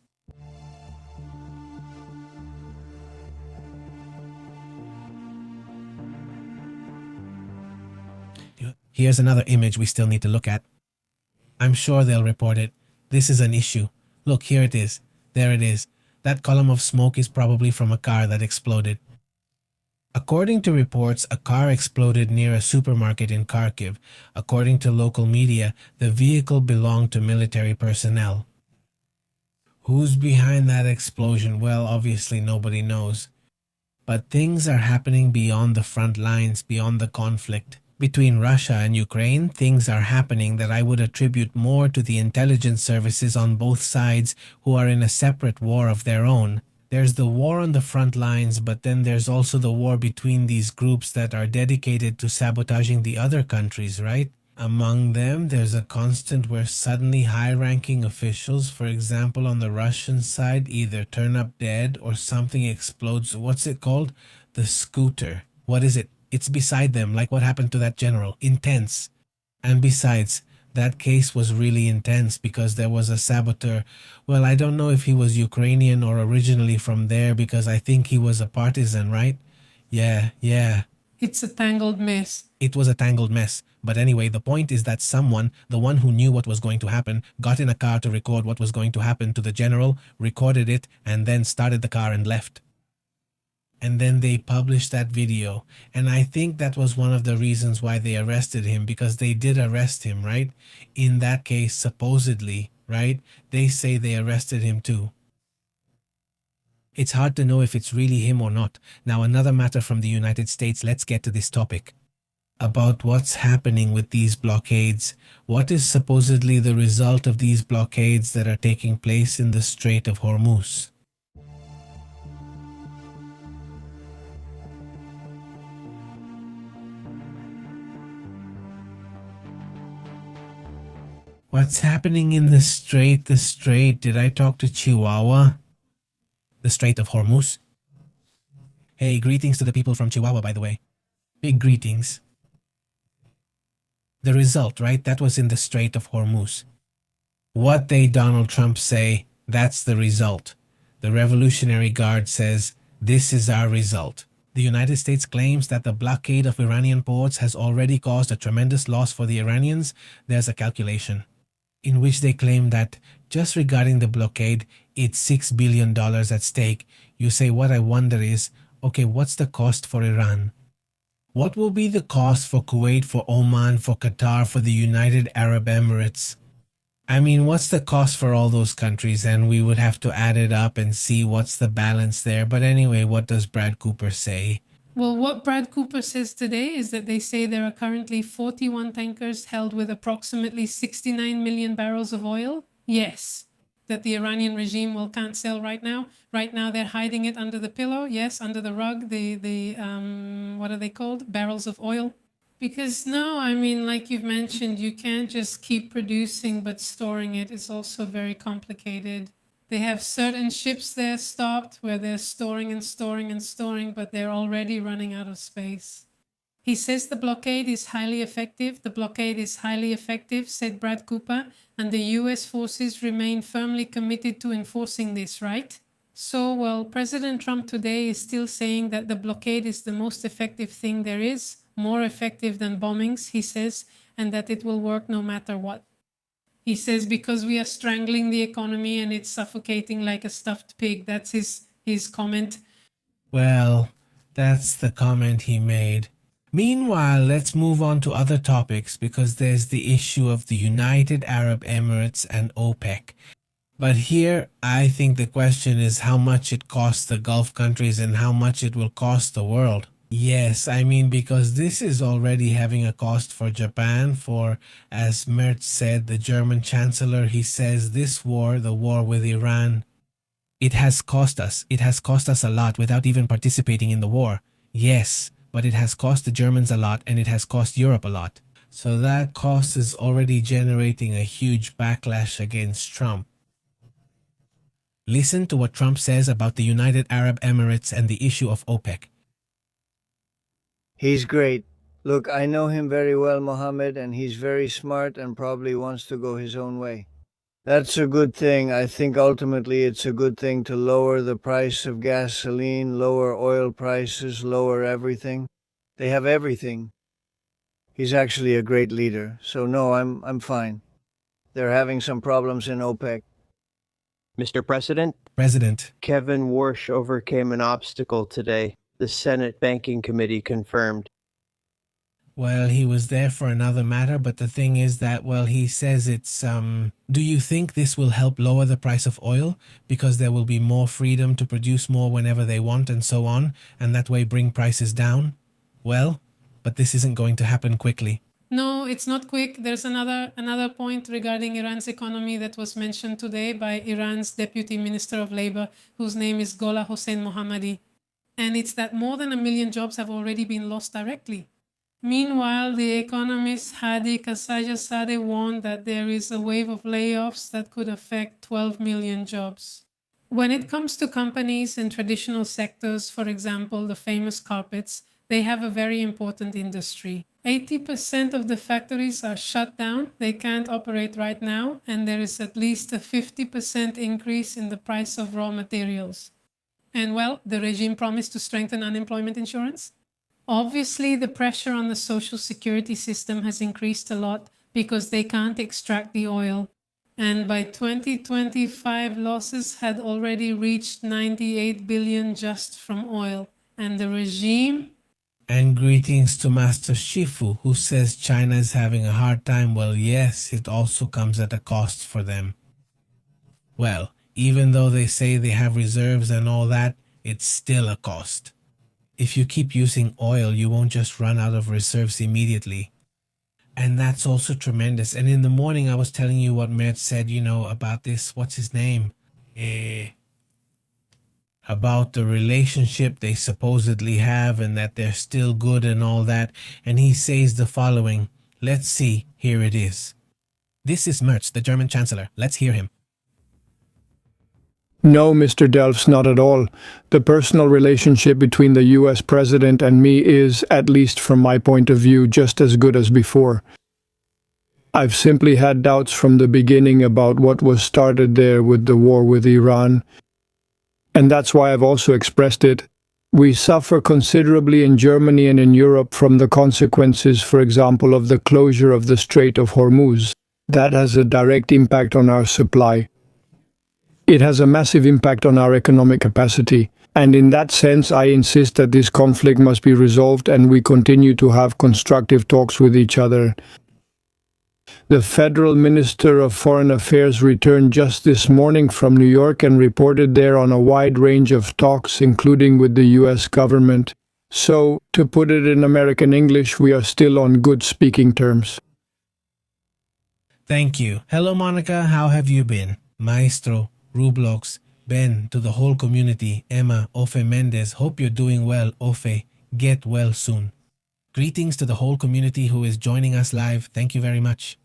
A: Here's another image we still need to look at. I'm sure they'll report it. This is an issue. Look, here it is. There it is. That column of smoke is probably from a car that exploded. According to reports, a car exploded near a supermarket in Kharkiv. According to local media, the vehicle belonged to military personnel. Who's behind that explosion? Well, obviously nobody knows. But things are happening beyond the front lines, beyond the conflict. Between Russia and Ukraine, things are happening that I would attribute more to the intelligence services on both sides who are in a separate war of their own. There's the war on the front lines, but then there's also the war between these groups that are dedicated to sabotaging the other countries, right? Among them, there's a constant where suddenly high-ranking officials, for example on the Russian side, either turn up dead or something explodes. What's it called? The scooter. What is it? It's beside them, like what happened to that general. Intense. And besides, that case was really intense because there was a saboteur. Well, I don't know if he was Ukrainian or originally from there because I think he was a partisan, right? Yeah.
B: It's a tangled mess.
A: It was a tangled mess. But anyway, the point is that someone, the one who knew what was going to happen, got in a car to record what was going to happen to the general, recorded it, and then started the car and left. And then they published that video. And I think that was one of the reasons why they arrested him, because they did arrest him, right? In that case, supposedly, right? They say they arrested him too. It's hard to know if it's really him or not. Now, another matter from the United States. Let's get to this topic. About what's happening with these blockades. What is supposedly the result of these blockades that are taking place in the Strait of Hormuz? What's happening in the strait? The strait. Did I talk to Chihuahua? The Strait of Hormuz. Hey, greetings to the people from Chihuahua, by the way. Big greetings. The result, right? That was in the Strait of Hormuz. What they, Donald Trump, say, that's the result. The Revolutionary Guard says, this is our result. The United States claims that the blockade of Iranian ports has already caused a tremendous loss for the Iranians. There's a calculation in which they claim that just regarding the blockade, it's $6 billion at stake. You say, what I wonder is, okay, what's the cost for Iran? What will be the cost for Kuwait, for Oman, for Qatar, for the United Arab Emirates? I mean, what's the cost for all those countries? And we would have to add it up and see what's the balance there. But anyway, what does Brad Cooper say?
B: Well, what Brad Cooper says today is that they say there are currently 41 tankers held with approximately 69 million barrels of oil. Yes, that the Iranian regime can't sell right now. Right now, they're hiding it under the pillow. Yes, under the rug. The what are they called? Barrels of oil. Because no, I mean, like you've mentioned, you can't just keep producing but storing it. It's also very complicated. They have certain ships there stopped where they're storing and storing and storing, but they're already running out of space. He says the blockade is highly effective. The blockade is highly effective, said Brad Cooper, and the US forces remain firmly committed to enforcing this, right? So, well, President Trump today is still saying that the blockade is the most effective thing there is, more effective than bombings, he says, and that it will work no matter what. He says because we are strangling the economy and it's suffocating like a stuffed pig. That's his comment.
A: Well, that's the comment he made. Meanwhile, let's move on to other topics because there's the issue of the United Arab Emirates and OPEC. But here, I think the question is how much it costs the Gulf countries and how much it will cost the world. Yes, I mean, because this is already having a cost for Japan, for, as Merz said, the German Chancellor, he says this war, the war with Iran, it has cost us. It has cost us a lot without even participating in the war. Yes, but it has cost the Germans a lot and it has cost Europe a lot. So that cost is already generating a huge backlash against Trump. Listen to what Trump says about the United Arab Emirates and the issue of OPEC.
D: He's great. Look, I know him very well, Mohammed, and he's very smart and probably wants to go his own way. That's a good thing. I think ultimately it's a good thing to lower the price of gasoline, lower oil prices, lower everything. They have everything. He's actually a great leader. So no, I'm fine. They're having some problems in OPEC.
F: Mr. President,
A: President,
F: Kevin Warsh overcame an obstacle today. the Senate Banking Committee confirmed.
A: Well, he was there for another matter, but the thing is that, well, he says it's, do you think this will help lower the price of oil? Because there will be more freedom to produce more whenever they want and so on, and that way bring prices down? Well, but this isn't going to happen quickly.
B: No, it's not quick. There's another point regarding Iran's economy that was mentioned today by Iran's Deputy Minister of Labor, whose name is Gola Hossein Mohammadi. And it's that more than 1 million jobs have already been lost directly. Meanwhile, the economist Hadi Kassajzadeh warned that there is a wave of layoffs that could affect 12 million jobs. When it comes to companies in traditional sectors, for example, the famous carpets, they have a very important industry. 80% of the factories are shut down, they can't operate right now, and there is at least a 50% increase in the price of raw materials. And well, the regime promised to strengthen unemployment insurance. Obviously, the pressure on the social security system has increased a lot because they can't extract the oil. And by 2025, losses had already reached 98 billion just from oil. And the regime...
A: And greetings to Master Shifu, who says China is having a hard time. Well, yes, it also comes at a cost for them. Well, even though they say they have reserves and all that, it's still a cost. If you keep using oil, you won't just run out of reserves immediately. And that's also tremendous. And in the morning, I was telling you what Mert said, you know, about this, what's his name? About the relationship they supposedly have and that they're still good and all that. And he says the following. Let's see, here it is. This is Merz, the German Chancellor. Let's hear him.
G: No, Mr. Delfs, not at all. The personal relationship between the US President and me is, at least from my point of view, just as good as before. I've simply had doubts from the beginning about what was started there with the war with Iran. And that's why I've also expressed it. We suffer considerably in Germany and in Europe from the consequences, for example, of the closure of the Strait of Hormuz. That has a direct impact on our supply. It has a massive impact on our economic capacity, and in that sense I insist that this conflict must be resolved and we continue to have constructive talks with each other. The Federal Minister of Foreign Affairs returned just this morning from New York and reported there on a wide range of talks, including with the US government. So, to put it in American English, we are still on good speaking terms.
A: Thank you. Hello, Monica. How have you been? Maestro, Rublox, Ben, to the whole community, Emma, Ofe Mendez, hope you're doing well, Ofe. Get well soon. Greetings to the whole community who is joining us live. Thank you very much.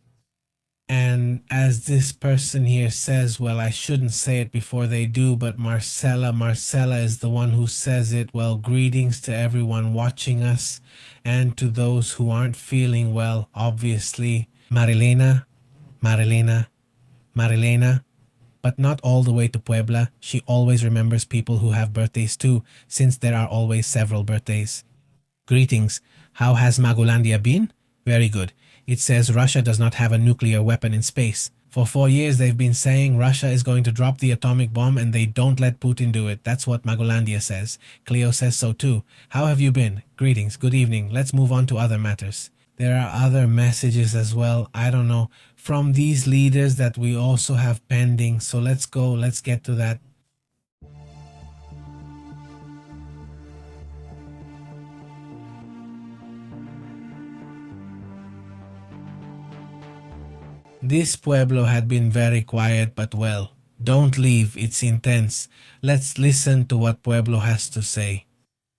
A: And as this person here says, well, I shouldn't say it before they do, but Marcella is the one who says it. Well, greetings to everyone watching us and to those who aren't feeling well, obviously. Marilena, but not all the way to Puebla. She always remembers people who have birthdays too, since there are always several birthdays. Greetings. How has Magolandia been? Very good. It says Russia does not have a nuclear weapon in space. For 4 years they've been saying Russia is going to drop the atomic bomb and they don't let Putin do it. That's what Magolandia says. Cleo says so too. How have you been? Greetings. Good evening. Let's move on to other matters. There are other messages as well, I don't know, from these leaders that we also have pending. So let's go, let's get to that. This pueblo had been very quiet, but well, don't leave, it's intense. Let's listen to what Pueblo has to say.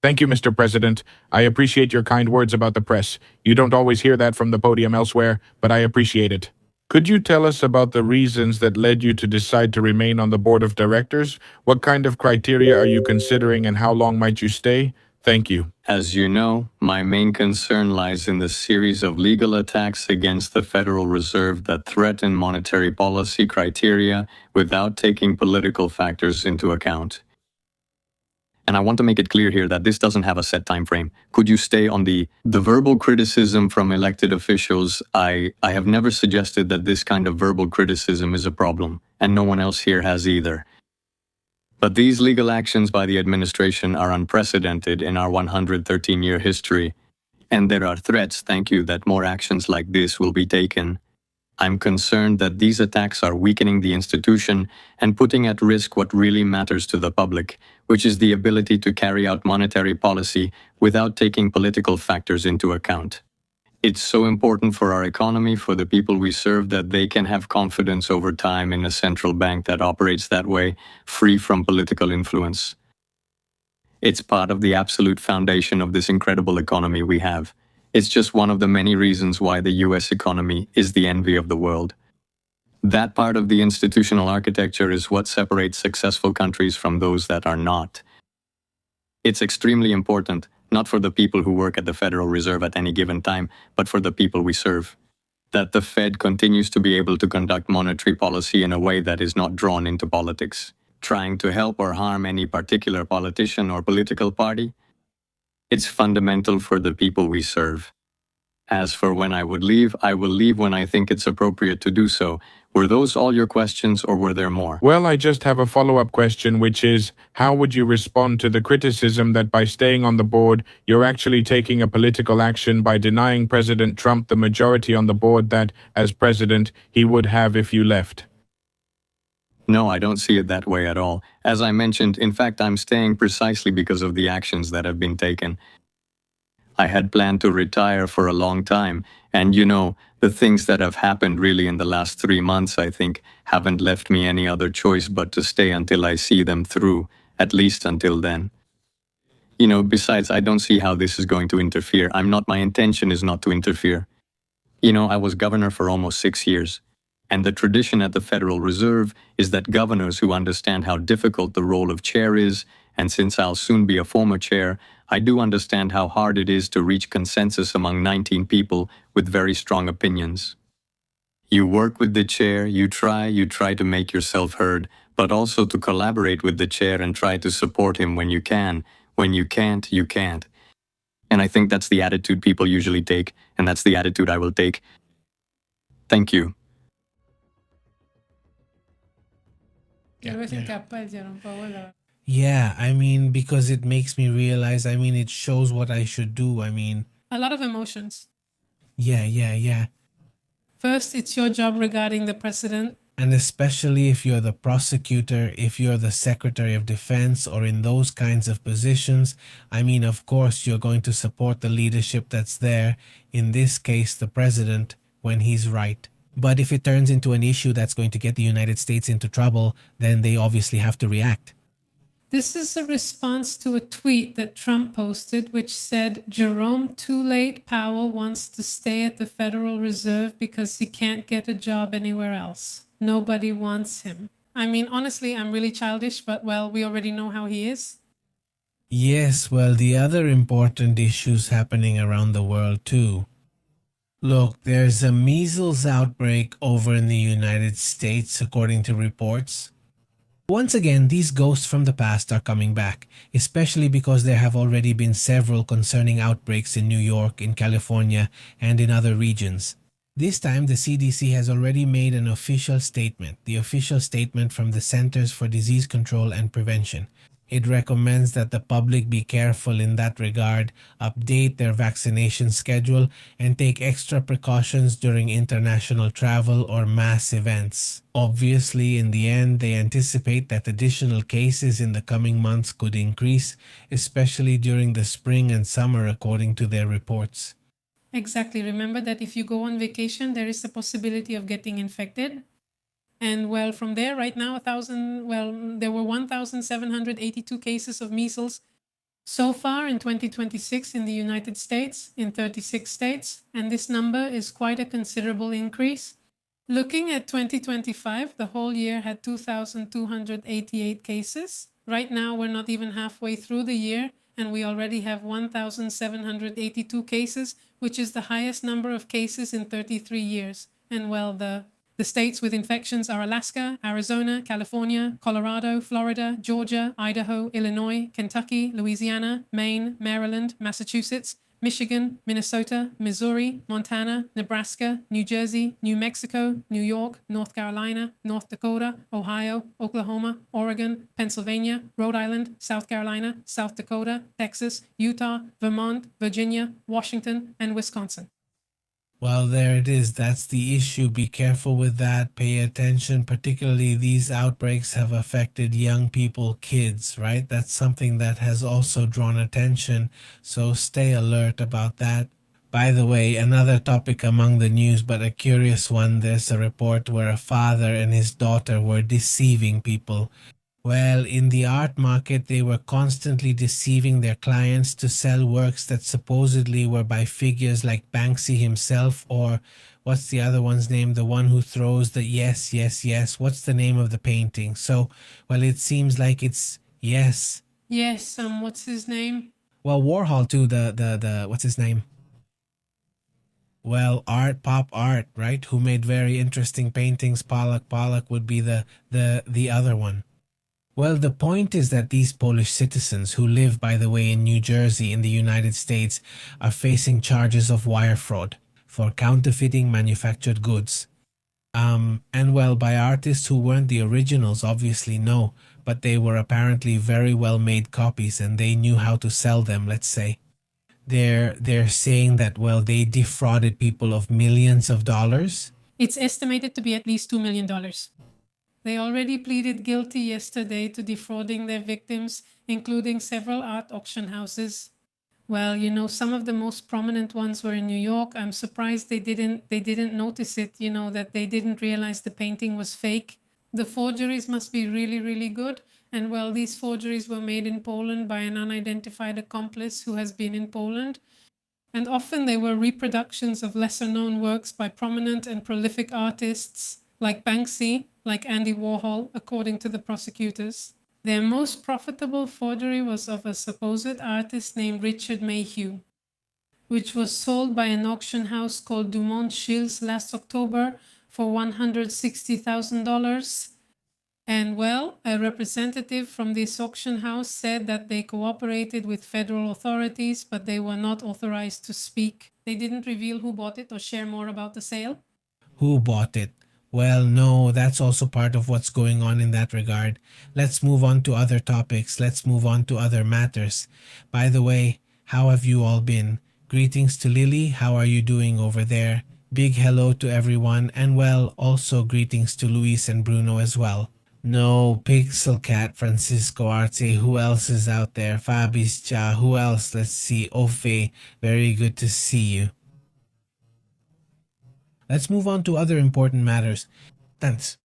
H: Thank you, Mr. President. I appreciate your kind words about the press. You don't always hear that from the podium elsewhere, but I appreciate it. Could you tell us about the reasons that led you to decide to remain on the board of directors? What kind of criteria are you considering and how long might you stay? Thank you.
I: As you know, my main concern lies in the series of legal attacks against the Federal Reserve that threaten monetary policy criteria without taking political factors into account. And I want to make it clear here that this doesn't have a set time frame. Could you stay on the verbal criticism from elected officials? I have never suggested that this kind of verbal criticism is a problem, and no one else here has either. But these legal actions by the administration are unprecedented in our 113-year history, and there are threats, thank you, that more actions like this will be taken. I'm concerned that these attacks are weakening the institution and putting at risk what really matters to the public, which is the ability to carry out monetary policy without taking political factors into account. It's so important for our economy, for the people we serve, that they can have confidence over time in a central bank that operates that way, free from political influence. It's part of the absolute foundation of this incredible economy we have. It's just one of the many reasons why the US economy is the envy of the world. That part of the institutional architecture is what separates successful countries from those that are not. It's extremely important, not for the people who work at the Federal Reserve at any given time, but for the people we serve, that the Fed continues to be able to conduct monetary policy in a way that is not drawn into politics, trying to help or harm any particular politician or political party. It's fundamental for the people we serve. As for when I would leave, I will leave when I think it's appropriate to do so. Were those all your questions, or were there more?
H: Well, I just have a follow-up question, which is, how would you respond to the criticism that by staying on the board, you're actually taking a political action by denying President Trump the majority on the board that, as president, he would have if you left?
I: No, I don't see it that way at all. As I mentioned, in fact, I'm staying precisely because of the actions that have been taken. I had planned to retire for a long time, and the things that have happened really in the last 3 months, I think, haven't left me any other choice but to stay until I see them through, at least until then. Besides, I don't see how this is going to interfere. My intention is not to interfere. I was governor for almost 6 years. And the tradition at the Federal Reserve is that governors who understand how difficult the role of chair is, and since I'll soon be a former chair, I do understand how hard it is to reach consensus among 19 people with very strong opinions. You work with the chair, you try to make yourself heard, but also to collaborate with the chair and try to support him when you can. When you can't, you can't. And I think that's the attitude people usually take, and that's the attitude I will take. Thank you.
A: Yeah, because it makes me realize, it shows what I should do.
B: A lot of emotions.
A: Yeah.
B: First, it's your job regarding the president.
A: And especially if you're the prosecutor, if you're the Secretary of Defense, or in those kinds of positions, of course, you're going to support the leadership that's there, in this case, the president, when he's right. But if it turns into an issue that's going to get the United States into trouble, then they obviously have to react.
B: This is a response to a tweet that Trump posted, which said, Jerome Too Late Powell wants to stay at the Federal Reserve because he can't get a job anywhere else. Nobody wants him. Honestly, I'm really childish, but well, we already know how he is.
A: Yes, well, the other important issues happening around the world too. Look, there's a measles outbreak over in the United States, according to reports. Once again, these ghosts from the past are coming back, especially because there have already been several concerning outbreaks in New York, in California, and in other regions. This time, the CDC has already made an official statement, the official statement from the Centers for Disease Control and Prevention. It recommends that the public be careful in that regard, update their vaccination schedule, and take extra precautions during international travel or mass events. Obviously, in the end, they anticipate that additional cases in the coming months could increase, especially during the spring and summer, according to their reports.
B: Exactly. Remember that if you go on vacation, there is the possibility of getting infected. And well, from there, right now, there were 1,782 cases of measles so far in 2026 in the United States, in 36 states, and this number is quite a considerable increase. Looking at 2025, the whole year had 2,288 cases. Right now, we're not even halfway through the year, and we already have 1,782 cases, which is the highest number of cases in 33 years. And well, the states with infections are Alaska, Arizona, California, Colorado, Florida, Georgia, Idaho, Illinois, Kentucky, Louisiana, Maine, Maryland, Massachusetts, Michigan, Minnesota, Missouri, Montana, Nebraska, New Jersey, New Mexico, New York, North Carolina, North Dakota, Ohio, Oklahoma, Oregon, Pennsylvania, Rhode Island, South Carolina, South Dakota, Texas, Utah, Vermont, Virginia, Washington, and Wisconsin.
A: Well, there it is. That's the issue. Be careful with that. Pay attention. Particularly, these outbreaks have affected young people, kids, right? That's something that has also drawn attention. So stay alert about that. By the way, another topic among the news, but a curious one. There's a report where a father and his daughter were deceiving people. Well, in the art market, they were constantly deceiving their clients to sell works that supposedly were by figures like Banksy himself, or what's the other one's name? The one who throws the yes, yes, yes. What's the name of the painting? So, well, it seems like it's yes.
B: Yes, what's his name?
A: Well, Warhol too, the what's his name? Well, pop art, right? Who made very interesting paintings. Pollock would be the other one. Well, the point is that these Polish citizens who live, by the way, in New Jersey in the United States are facing charges of wire fraud for counterfeiting manufactured goods. And well, by artists who weren't the originals, obviously no, but they were apparently very well made copies and they knew how to sell them, let's say. They're saying that, well, they defrauded people of millions of dollars.
B: It's estimated to be at least $2 million. They already pleaded guilty yesterday to defrauding their victims, including several art auction houses. Well, you know, some of the most prominent ones were in New York. I'm surprised they didn't notice it, you know, that they didn't realize the painting was fake. The forgeries must be really, really good. And well, these forgeries were made in Poland by an unidentified accomplice who has been in Poland. And often they were reproductions of lesser known works by prominent and prolific artists like Banksy, like Andy Warhol, according to the prosecutors. Their most profitable forgery was of a supposed artist named Richard Mayhew, which was sold by an auction house called Dumont Schills last October for $160,000. And well, a representative from this auction house said that they cooperated with federal authorities, but they were not authorized to speak. They didn't reveal who bought it or share more about the sale.
A: Who bought it? Well, no, that's also part of what's going on in that regard. Let's move on to other topics. Let's move on to other matters. By the way, how have you all been? Greetings to Lily. How are you doing over there? Big hello to everyone. And well, also greetings to Luis and Bruno as well. No, Pixel Cat, Francisco Arte. Who else is out there? Fabis Cha. Who else? Let's see. Ofe. Very good to see you. Let's move on to other important matters. Thanks.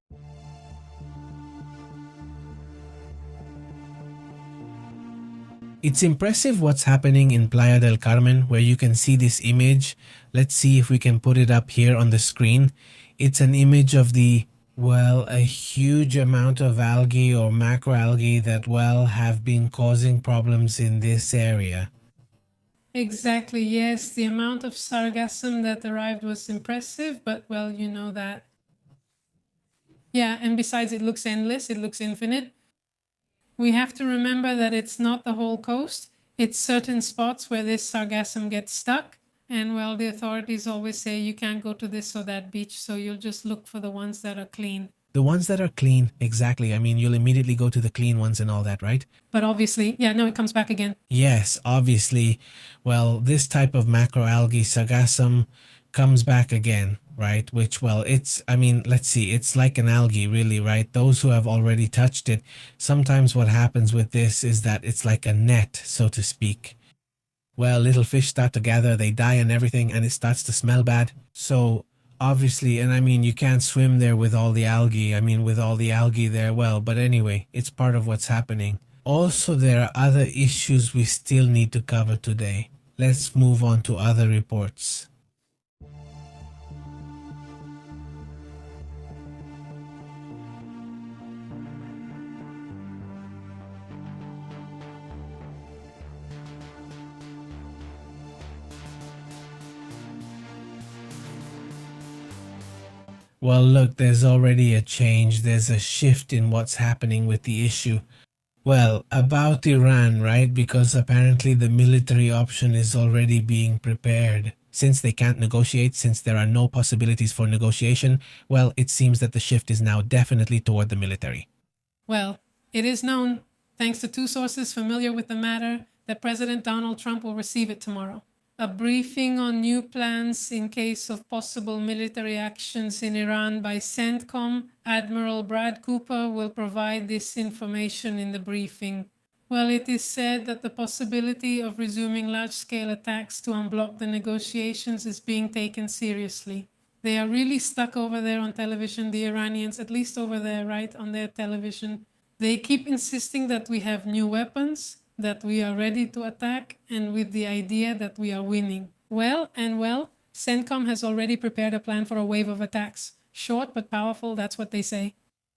A: It's impressive what's happening in Playa del Carmen, where you can see this image. Let's see if we can put it up here on the screen. It's an image of a huge amount of algae or macroalgae that, have been causing problems in this area.
B: Exactly, yes. The amount of sargassum that arrived was impressive, but well, you know that. Yeah, and besides, it looks endless, it looks infinite. We have to remember that it's not the whole coast. It's certain spots where this sargassum gets stuck. And well, the authorities always say you can't go to this or that beach, so you'll just look for the ones that are clean.
A: The ones that are clean, exactly. I mean, you'll immediately go to the clean ones and all that, right?
B: But obviously, it comes back again.
A: Yes, obviously. Well, this type of macroalgae, sargassum, comes back again, right? Which, it's like an algae, really, right? Those who have already touched it, sometimes what happens with this is that it's like a net, so to speak. Well, little fish start to gather, they die and everything, and it starts to smell bad. So, obviously, and you can't swim there with all the algae. There, but anyway, it's part of what's happening. Also, there are other issues we still need to cover today. Let's move on to other reports. Well, look, there's already a change. There's a shift in what's happening with the issue. Well, about Iran, right? Because apparently the military option is already being prepared. Since they can't negotiate, since there are no possibilities for negotiation, well, it seems that the shift is now definitely toward the military.
B: Well, it is known, thanks to two sources familiar with the matter, that President Donald Trump will receive it tomorrow. A briefing on new plans in case of possible military actions in Iran by CENTCOM, Admiral Brad Cooper will provide this information in the briefing. Well, it is said that the possibility of resuming large-scale attacks to unblock the negotiations is being taken seriously. They are really stuck over there on television, the Iranians, at least over there, right, on their television. They keep insisting that we have new weapons, that we are ready to attack, and with the idea that we are winning. Well, CENTCOM has already prepared a plan for a wave of attacks. Short but powerful, that's what they say.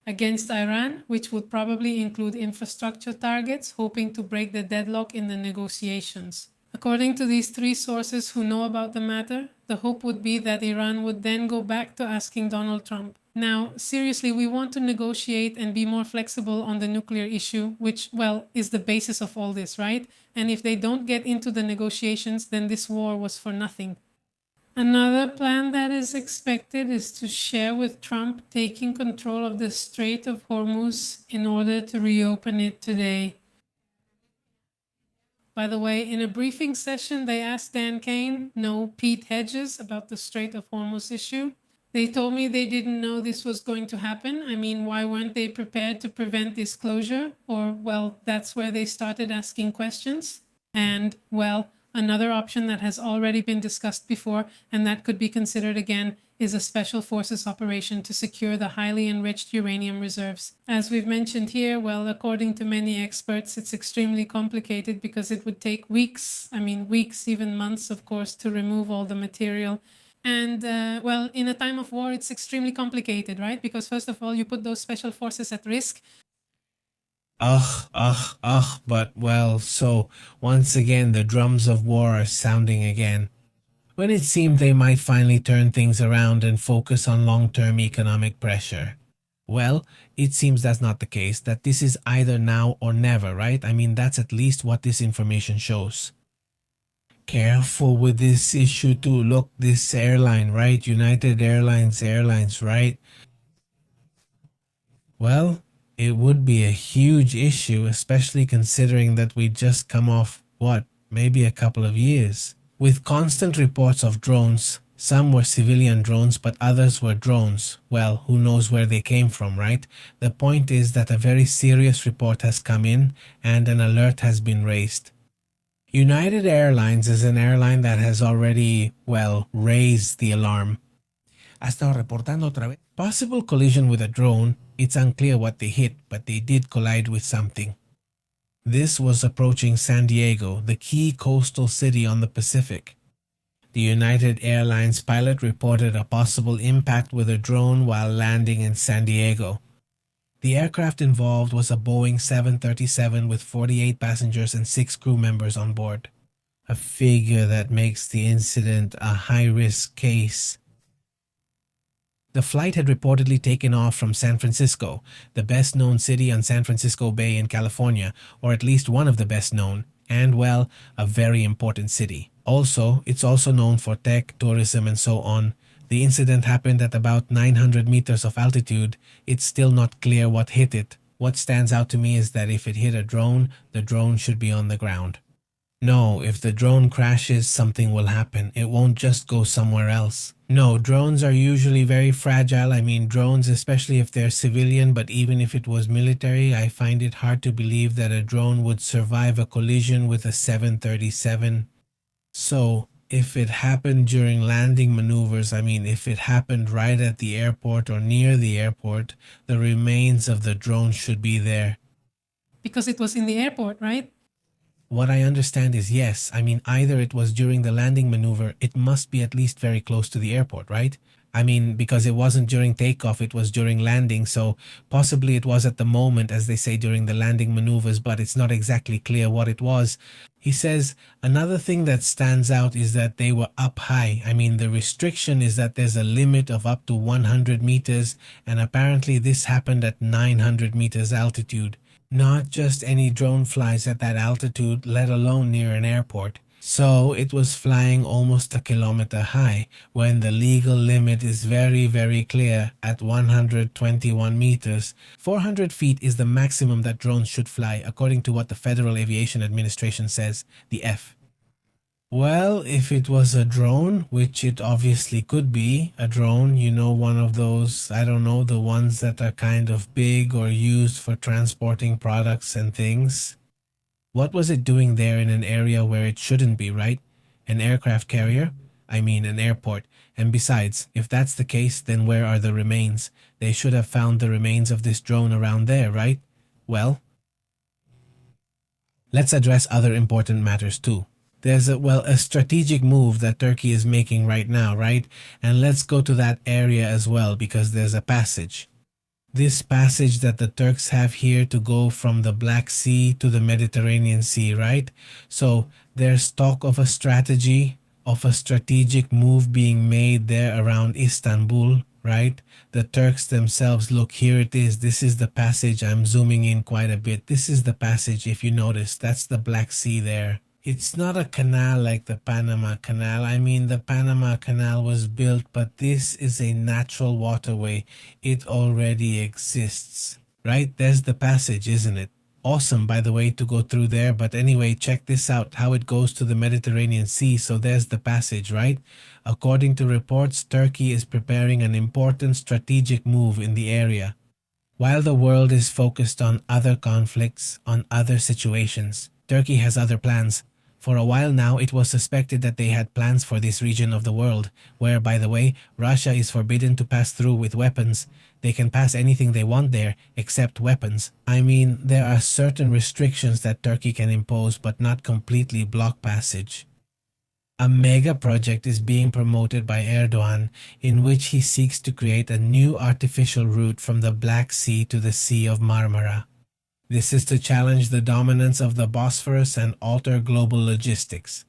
B: Against Iran, which would probably include infrastructure targets, hoping to break the deadlock in the negotiations. According to these three sources who know about the matter, the hope would be that Iran would then go back to asking Donald Trump. Now, seriously, we want to negotiate and be more flexible on the nuclear issue, which, well, is the basis of all this, right? And if they don't get into the negotiations, then this war was for nothing. Another plan that is expected is to share with Trump taking control of the Strait of Hormuz in order to reopen it today. By the way, in a briefing session, they asked Dan Kane, no Pete Hedges, about the Strait of Hormuz issue. They told me they didn't know this was going to happen. I mean, why weren't they prepared to prevent this closure? Or, well, that's where they started asking questions. And, well, another option that has already been discussed before, and that could be considered again, is a special forces operation to secure the highly enriched uranium reserves. As we've mentioned here, well, according to many experts, it's extremely complicated because it would take weeks, even months, of course, to remove all the material. And, well, in a time of war, it's extremely complicated, right? Because first of all, you put those special forces at risk.
A: But well, so once again, the drums of war are sounding again. When it seemed they might finally turn things around and focus on long-term economic pressure. Well, it seems that's not the case, that this is either now or never, right? I mean, that's at least what this information shows. Careful with this issue too. Look, this airline, right? United Airlines, right? Well, it would be a huge issue, especially considering that we just come off, maybe a couple of years. With constant reports of drones, some were civilian drones, but others were drones. Well, who knows where they came from, right? The point is that a very serious report has come in and an alert has been raised. United Airlines is an airline that has already, raised the alarm. Ha estado reportando otra vez. Possible collision with a drone. It's unclear what they hit, but they did collide with something. This was approaching San Diego, the key coastal city on the Pacific. The United Airlines pilot reported a possible impact with a drone while landing in San Diego. The aircraft involved was a Boeing 737 with 48 passengers and 6 crew members on board. A figure that makes the incident a high-risk case. The flight had reportedly taken off from San Francisco, the best-known city on San Francisco Bay in California, or at least one of the best-known, and, a very important city. Also, it's also known for tech, tourism, and so on. The incident happened at about 900 meters of altitude. It's still not clear what hit it. What stands out to me is that if it hit a drone, the drone should be on the ground. No, if the drone crashes, something will happen. It won't just go somewhere else. No, drones are usually very fragile. I mean, drones, especially if they're civilian, but even if it was military, I find it hard to believe that a drone would survive a collision with a 737. So, if it happened during landing maneuvers, if it happened right at the airport or near the airport, the remains of the drone should be there.
B: Because it was in the airport, right?
A: What I understand is yes. Either it was during the landing maneuver, it must be at least very close to the airport, right? Because it wasn't during takeoff, it was during landing, so possibly it was at the moment, as they say, during the landing maneuvers, but it's not exactly clear what it was. He says, another thing that stands out is that they were up high. The restriction is that there's a limit of up to 100 meters, and apparently this happened at 900 meters altitude. Not just any drone flies at that altitude, let alone near an airport. So it was flying almost a kilometer high, when the legal limit is very, very clear at 121 meters. 400 feet is the maximum that drones should fly, according to what the Federal Aviation Administration says, the F. Well, if it was a drone, which it obviously could be, a drone, you know, one of those, I don't know, the ones that are kind of big or used for transporting products and things. What was it doing there in an area where it shouldn't be, right? An aircraft carrier? I mean, an airport. And besides, if that's the case, then where are the remains? They should have found the remains of this drone around there, right? Well, let's address other important matters too. There's a strategic move that Turkey is making right now, right? And let's go to that area as well, because there's a passage. This passage that the Turks have here to go from the Black Sea to the Mediterranean Sea, right? So there's talk of a strategy, of a strategic move being made there around Istanbul, right? The Turks themselves, look, here it is. This is the passage. I'm zooming in quite a bit. This is the passage, if you notice. That's the Black Sea there. It's not a canal like the Panama Canal. I mean, the Panama Canal was built, but this is a natural waterway. It already exists, right? There's the passage, isn't it? Awesome, by the way, to go through there. But anyway, check this out, how it goes to the Mediterranean Sea. So there's the passage, right? According to reports, Turkey is preparing an important strategic move in the area. While the world is focused on other conflicts, on other situations, Turkey has other plans. For a while now, it was suspected that they had plans for this region of the world, where, by the way, Russia is forbidden to pass through with weapons. They can pass anything they want there, except weapons. I mean, there are certain restrictions that Turkey can impose, but not completely block passage. A mega project is being promoted by Erdogan, in which he seeks to create a new artificial route from the Black Sea to the Sea of Marmara. This is to challenge the dominance of the Bosphorus and alter global logistics.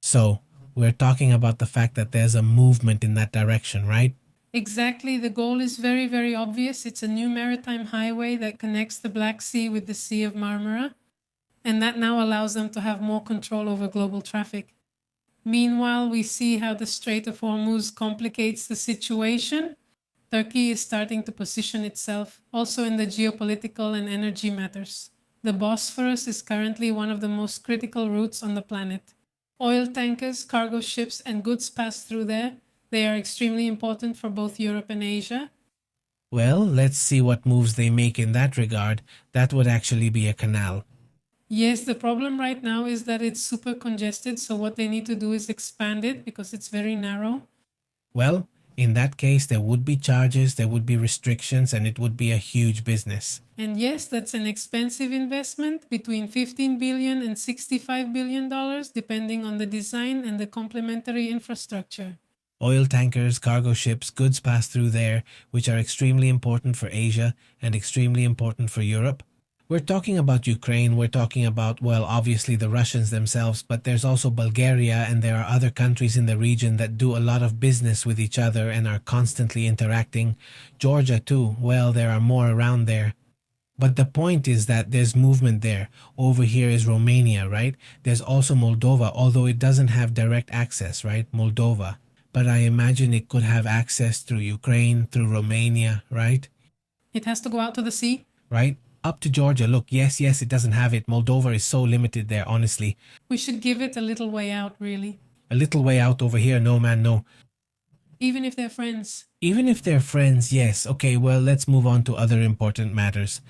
A: So, we're talking about the fact that there's a movement in that direction, right?
B: Exactly. The goal is very, very obvious. It's a new maritime highway that connects the Black Sea with the Sea of Marmara, and that now allows them to have more control over global traffic. Meanwhile, we see how the Strait of Hormuz complicates the situation. Turkey is starting to position itself also in the geopolitical and energy matters. The Bosphorus is currently one of the most critical routes on the planet. Oil tankers, cargo ships, and goods pass through there. They are extremely important for both Europe and Asia.
A: Well, let's see what moves they make in that regard. That would actually be a canal.
B: Yes, the problem right now is that it's super congested, so what they need to do is expand it because it's very narrow.
A: Well, in that case, there would be charges, there would be restrictions, and it would be a huge business.
B: And yes, that's an expensive investment, between $15 billion and $65 billion, depending on the design and the complementary infrastructure.
A: Oil tankers, cargo ships, goods pass through there, which are extremely important for Asia and extremely important for Europe. We're talking about Ukraine, we're talking about, well, obviously the Russians themselves, but there's also Bulgaria, and there are other countries in the region that do a lot of business with each other and are constantly interacting. Georgia too, well, there are more around there. But the point is that there's movement there. Over here is Romania, right? There's also Moldova, although it doesn't have direct access, right? Moldova. But I imagine it could have access through Ukraine, through Romania, right?
B: It has to go out to the sea?
A: Right? Up to Georgia. Look, yes, it doesn't have it. Moldova is so limited there, honestly.
B: We should give it a little way out, really.
A: A little way out over here, no man, no.
B: Even if they're friends.
A: Even if they're friends, yes. Okay, well, let's move on to other important matters.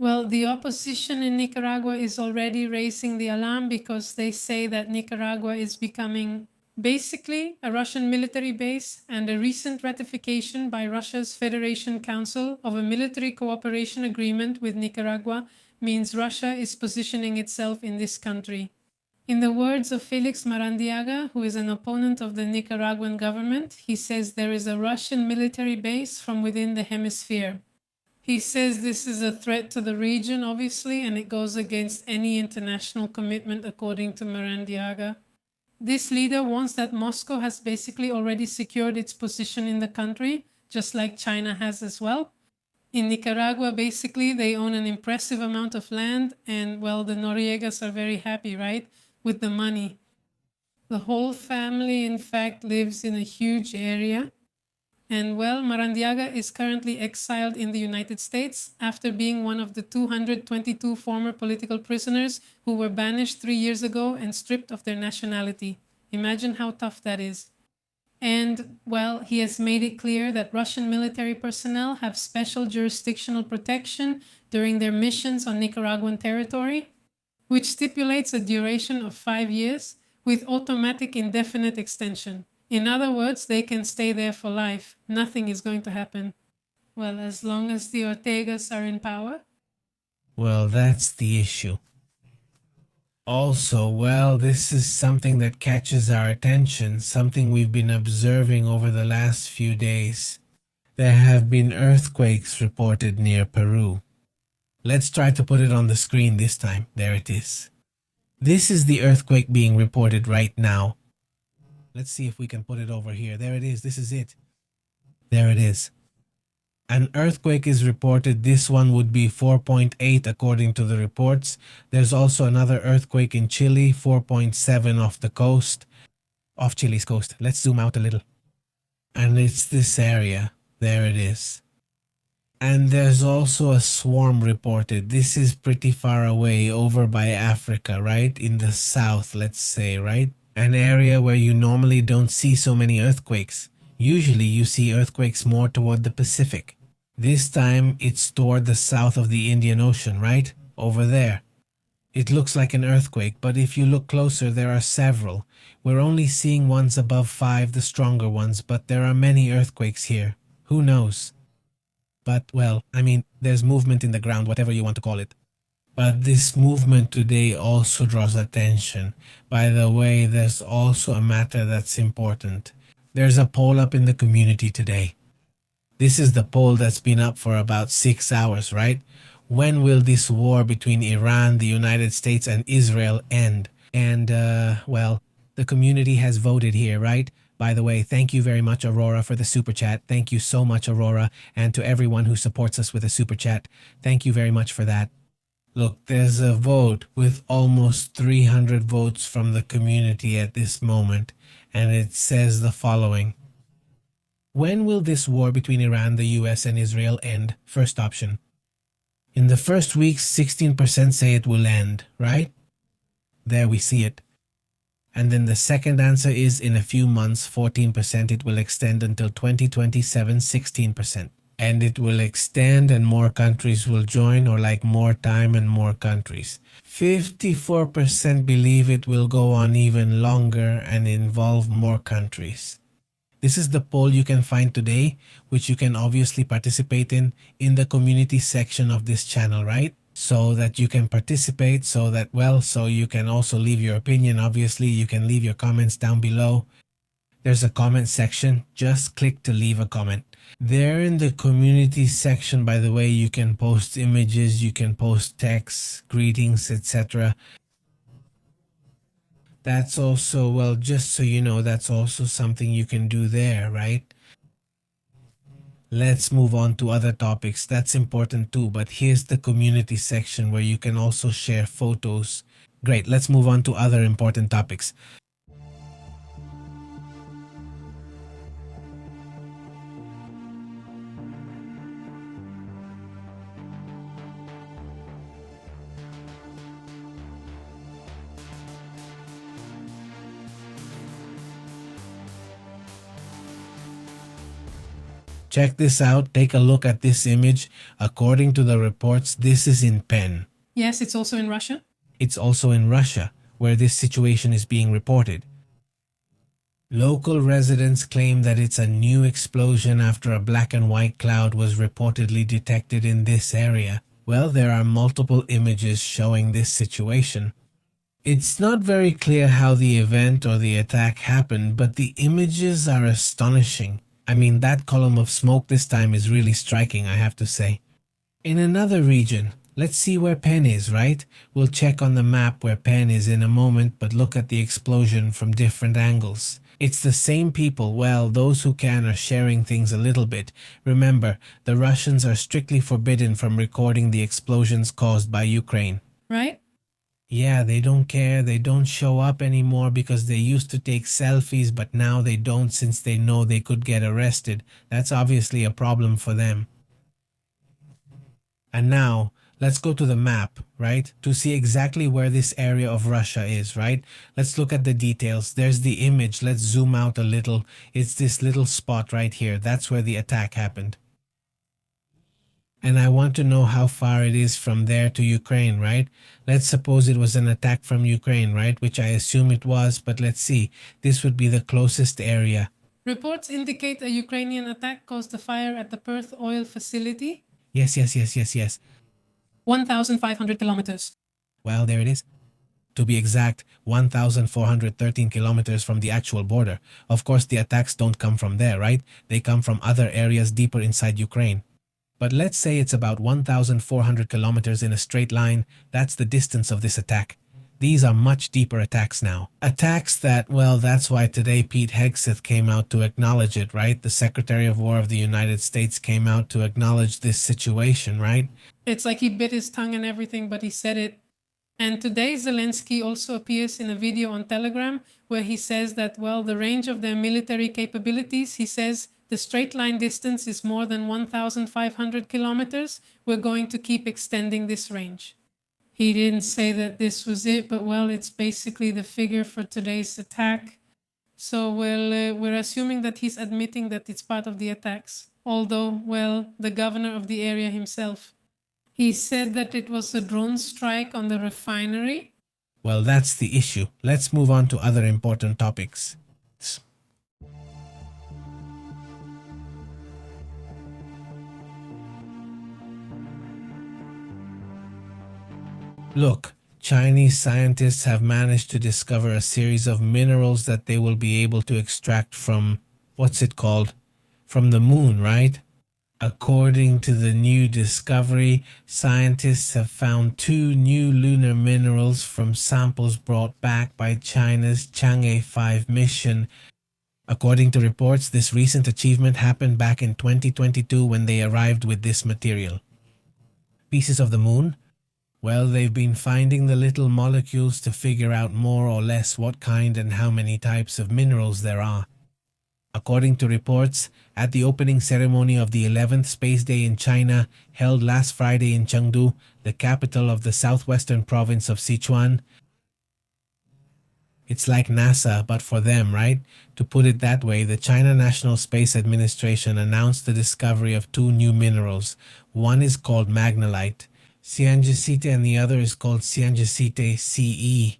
B: Well, the opposition in Nicaragua is already raising the alarm because they say that Nicaragua is becoming basically a Russian military base, and a recent ratification by Russia's Federation Council of a military cooperation agreement with Nicaragua means Russia is positioning itself in this country. In the words of Felix Marandiaga, who is an opponent of the Nicaraguan government, he says there is a Russian military base from within the hemisphere. He says this is a threat to the region, obviously, and it goes against any international commitment, according to Marandiaga. This leader warns that Moscow has basically already secured its position in the country, just like China has as well. In Nicaragua, basically, they own an impressive amount of land, and, well, the Noriegas are very happy, right, with the money. The whole family, in fact, lives in a huge area. And, well, Marandiaga is currently exiled in the United States after being one of the 222 former political prisoners who were banished 3 years ago and stripped of their nationality. Imagine how tough that is. And, well, he has made it clear that Russian military personnel have special jurisdictional protection during their missions on Nicaraguan territory, which stipulates a duration of 5 years with automatic indefinite extension. In other words, they can stay there for life. Nothing is going to happen. Well, as long as the Ortegas are in power.
A: Well, that's the issue. Also, well, this is something that catches our attention, something we've been observing over the last few days. There have been earthquakes reported near Peru. Let's try to put it on the screen this time. There it is. This is the earthquake being reported right now. Let's see if we can put it over here. There it is. This is it. There it is. An earthquake is reported. This one would be 4.8 according to the reports. There's also another earthquake in Chile, 4.7 off the coast. Off Chile's coast. Let's zoom out a little. And it's this area. There it is. And there's also a swarm reported. This is pretty far away, over by Africa, right? In the south, let's say, right? An area where you normally don't see so many earthquakes. Usually you see earthquakes more toward the Pacific. This time it's toward the south of the Indian Ocean, right? Over there. It looks like an earthquake, but if you look closer, there are several. We're only seeing ones above 5, the stronger ones, but there are many earthquakes here. Who knows? But, well, I mean, there's movement in the ground, whatever you want to call it. But this movement today also draws attention. By the way, there's also a matter that's important. There's a poll up in the community today. This is the poll that's been up for about 6 hours, right? When will this war between Iran, the United States, and Israel end? And, well, the community has voted here, right? By the way, thank you very much, Aurora, for the super chat. Thank you so much, Aurora, and to everyone who supports us with a super chat. Thank you very much for that. Look, there's a vote with almost 300 votes from the community at this moment, and it says the following. When will this war between Iran, the US, and Israel end? First option. In the first weeks, 16% say it will end, right? There we see it. And then the second answer is in a few months, 14%. It will extend until 2027, 16%. And it will extend and more countries will join, or like more time and more countries. 54% believe it will go on even longer and involve more countries. This is the poll you can find today, which you can obviously participate in the community section of this channel, right? So that you can participate, so you can also leave your opinion. Obviously, you can leave your comments down below. There's a comment section. Just click to leave a comment. There in the community section, by the way, you can post images, you can post texts, greetings, etc. That's also, well, just so you know, that's also something you can do there, right? Let's move on to other topics. That's important too, but here's the community section where you can also share photos. Great, let's move on to other important topics. Check this out. Take a look at this image. According to the reports, this is in Penn.
B: Yes, it's also in Russia.
A: It's also in Russia, where this situation is being reported. Local residents claim that it's a new explosion after a black and white cloud was reportedly detected in this area. Well, there are multiple images showing this situation. It's not very clear how the event or the attack happened, but the images are astonishing. I mean, that column of smoke this time is really striking, I have to say. In another region, let's see where Penn is, right? We'll check on the map where Penn is in a moment, but look at the explosion from different angles. It's the same people, well, those who can are sharing things a little bit. Remember, the Russians are strictly forbidden from recording the explosions caused by Ukraine.
B: Right?
A: Yeah, they don't care, they don't show up anymore because they used to take selfies, but now they don't since they know they could get arrested. That's obviously a problem for them. And now, let's go to the map, right? To see exactly where this area of Russia is, right? Let's look at the details. There's the image. Let's zoom out a little. It's this little spot right here. That's where the attack happened. And I want to know how far it is from there to Ukraine, right? Let's suppose it was an attack from Ukraine, right? Which I assume it was, but let's see. This would be the closest area.
B: Reports indicate a Ukrainian attack caused a fire at the Perth oil facility.
A: Yes.
B: 1,500 kilometers.
A: Well, there it is. To be exact, 1,413 kilometers from the actual border. Of course, the attacks don't come from there, right? They come from other areas deeper inside Ukraine. But let's say it's about 1,400 kilometers in a straight line. That's the distance of this attack. These are much deeper attacks now. Attacks that, well, that's why today Pete Hegseth came out to acknowledge it, right? The Secretary of War of the United States came out to acknowledge this situation, right?
B: It's like he bit his tongue and everything, but he said it. And today Zelensky also appears in a video on Telegram where he says that, well, the range of their military capabilities, he says, the straight line distance is more than 1,500 kilometers. We're going to keep extending this range. He didn't say that this was it, but well, it's basically the figure for today's attack. So we're assuming that he's admitting that it's part of the attacks. Although, well, the governor of the area himself, he said that it was a drone strike on the refinery.
A: Well, that's the issue. Let's move on to other important topics. Look, Chinese scientists have managed to discover a series of minerals that they will be able to extract from, what's it called? From the moon, right? According to the new discovery, scientists have found 2 new lunar minerals from samples brought back by China's Chang'e 5 mission. According to reports, this recent achievement happened back in 2022 when they arrived with this material. Pieces of the moon? Well, they've been finding the little molecules to figure out more or less what kind and how many types of minerals there are. According to reports, at the opening ceremony of the 11th Space Day in China, held last Friday in Chengdu, the capital of the southwestern province of Sichuan, it's like NASA, but for them, right? To put it that way, the China National Space Administration announced the discovery of 2 new minerals. One is called magnolite, Cyangesite, and the other is called Cyangesite CE.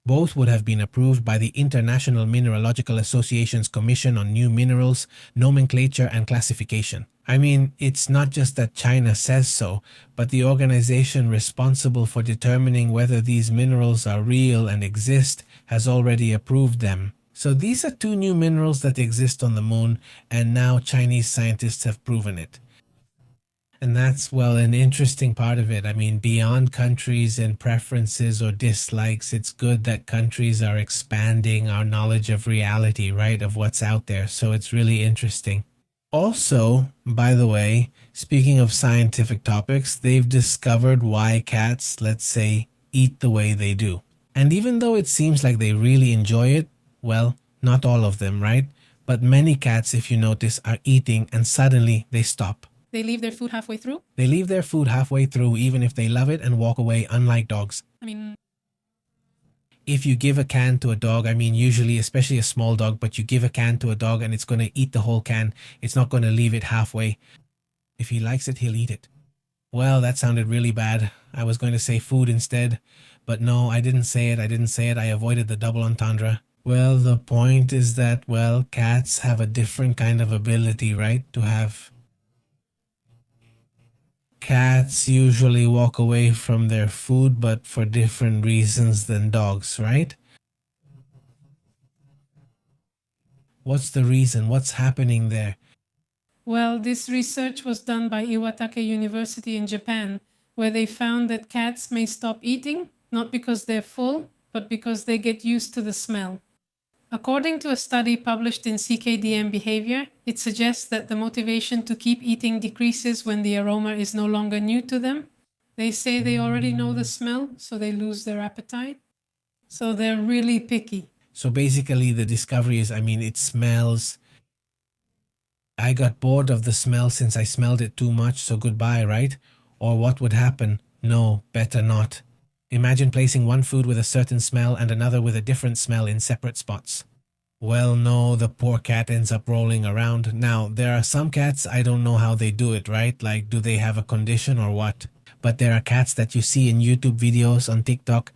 A: Both would have been approved by the International Mineralogical Association's Commission on New Minerals, Nomenclature and Classification. I mean, it's not just that China says so, but the organization responsible for determining whether these minerals are real and exist has already approved them. So these are 2 new minerals that exist on the moon, and now Chinese scientists have proven it. And that's, well, an interesting part of it. I mean, beyond countries and preferences or dislikes, it's good that countries are expanding our knowledge of reality, right, of what's out there. So it's really interesting. Also, by the way, speaking of scientific topics, they've discovered why cats, let's say, eat the way they do. And even though it seems like they really enjoy it, well, not all of them, right? But many cats, if you notice, are eating and suddenly they stop.
B: They leave their food halfway through?
A: They leave their food halfway through even if they love it and walk away, unlike dogs.
B: I mean...
A: if you give a can to a dog, I mean, usually, especially a small dog, but you give a can to a dog and it's going to eat the whole can. It's not going to leave it halfway. If he likes it, he'll eat it. Well, that sounded really bad. I was going to say food instead, but no, I didn't say it. I avoided the double entendre. Well, the point is that, well, cats have a different kind of ability, right? Cats usually walk away from their food, but for different reasons than dogs, right? What's the reason? What's happening there?
B: Well, this research was done by Iwatake University in Japan, where they found that cats may stop eating, not because they're full, but because they get used to the smell. According to a study published in CKDM Behavior, it suggests that the motivation to keep eating decreases when the aroma is no longer new to them. They say they already know the smell, so they lose their appetite. So they're really picky.
A: So basically the discovery is, it smells. I got bored of the smell since I smelled it too much, so goodbye, right? Or what would happen? No, better not. Imagine placing one food with a certain smell and another with a different smell in separate spots. Well, no, the poor cat ends up rolling around. Now, there are some cats, I don't know how they do it, right? Like, do they have a condition or what? But there are cats that you see in YouTube videos, on TikTok.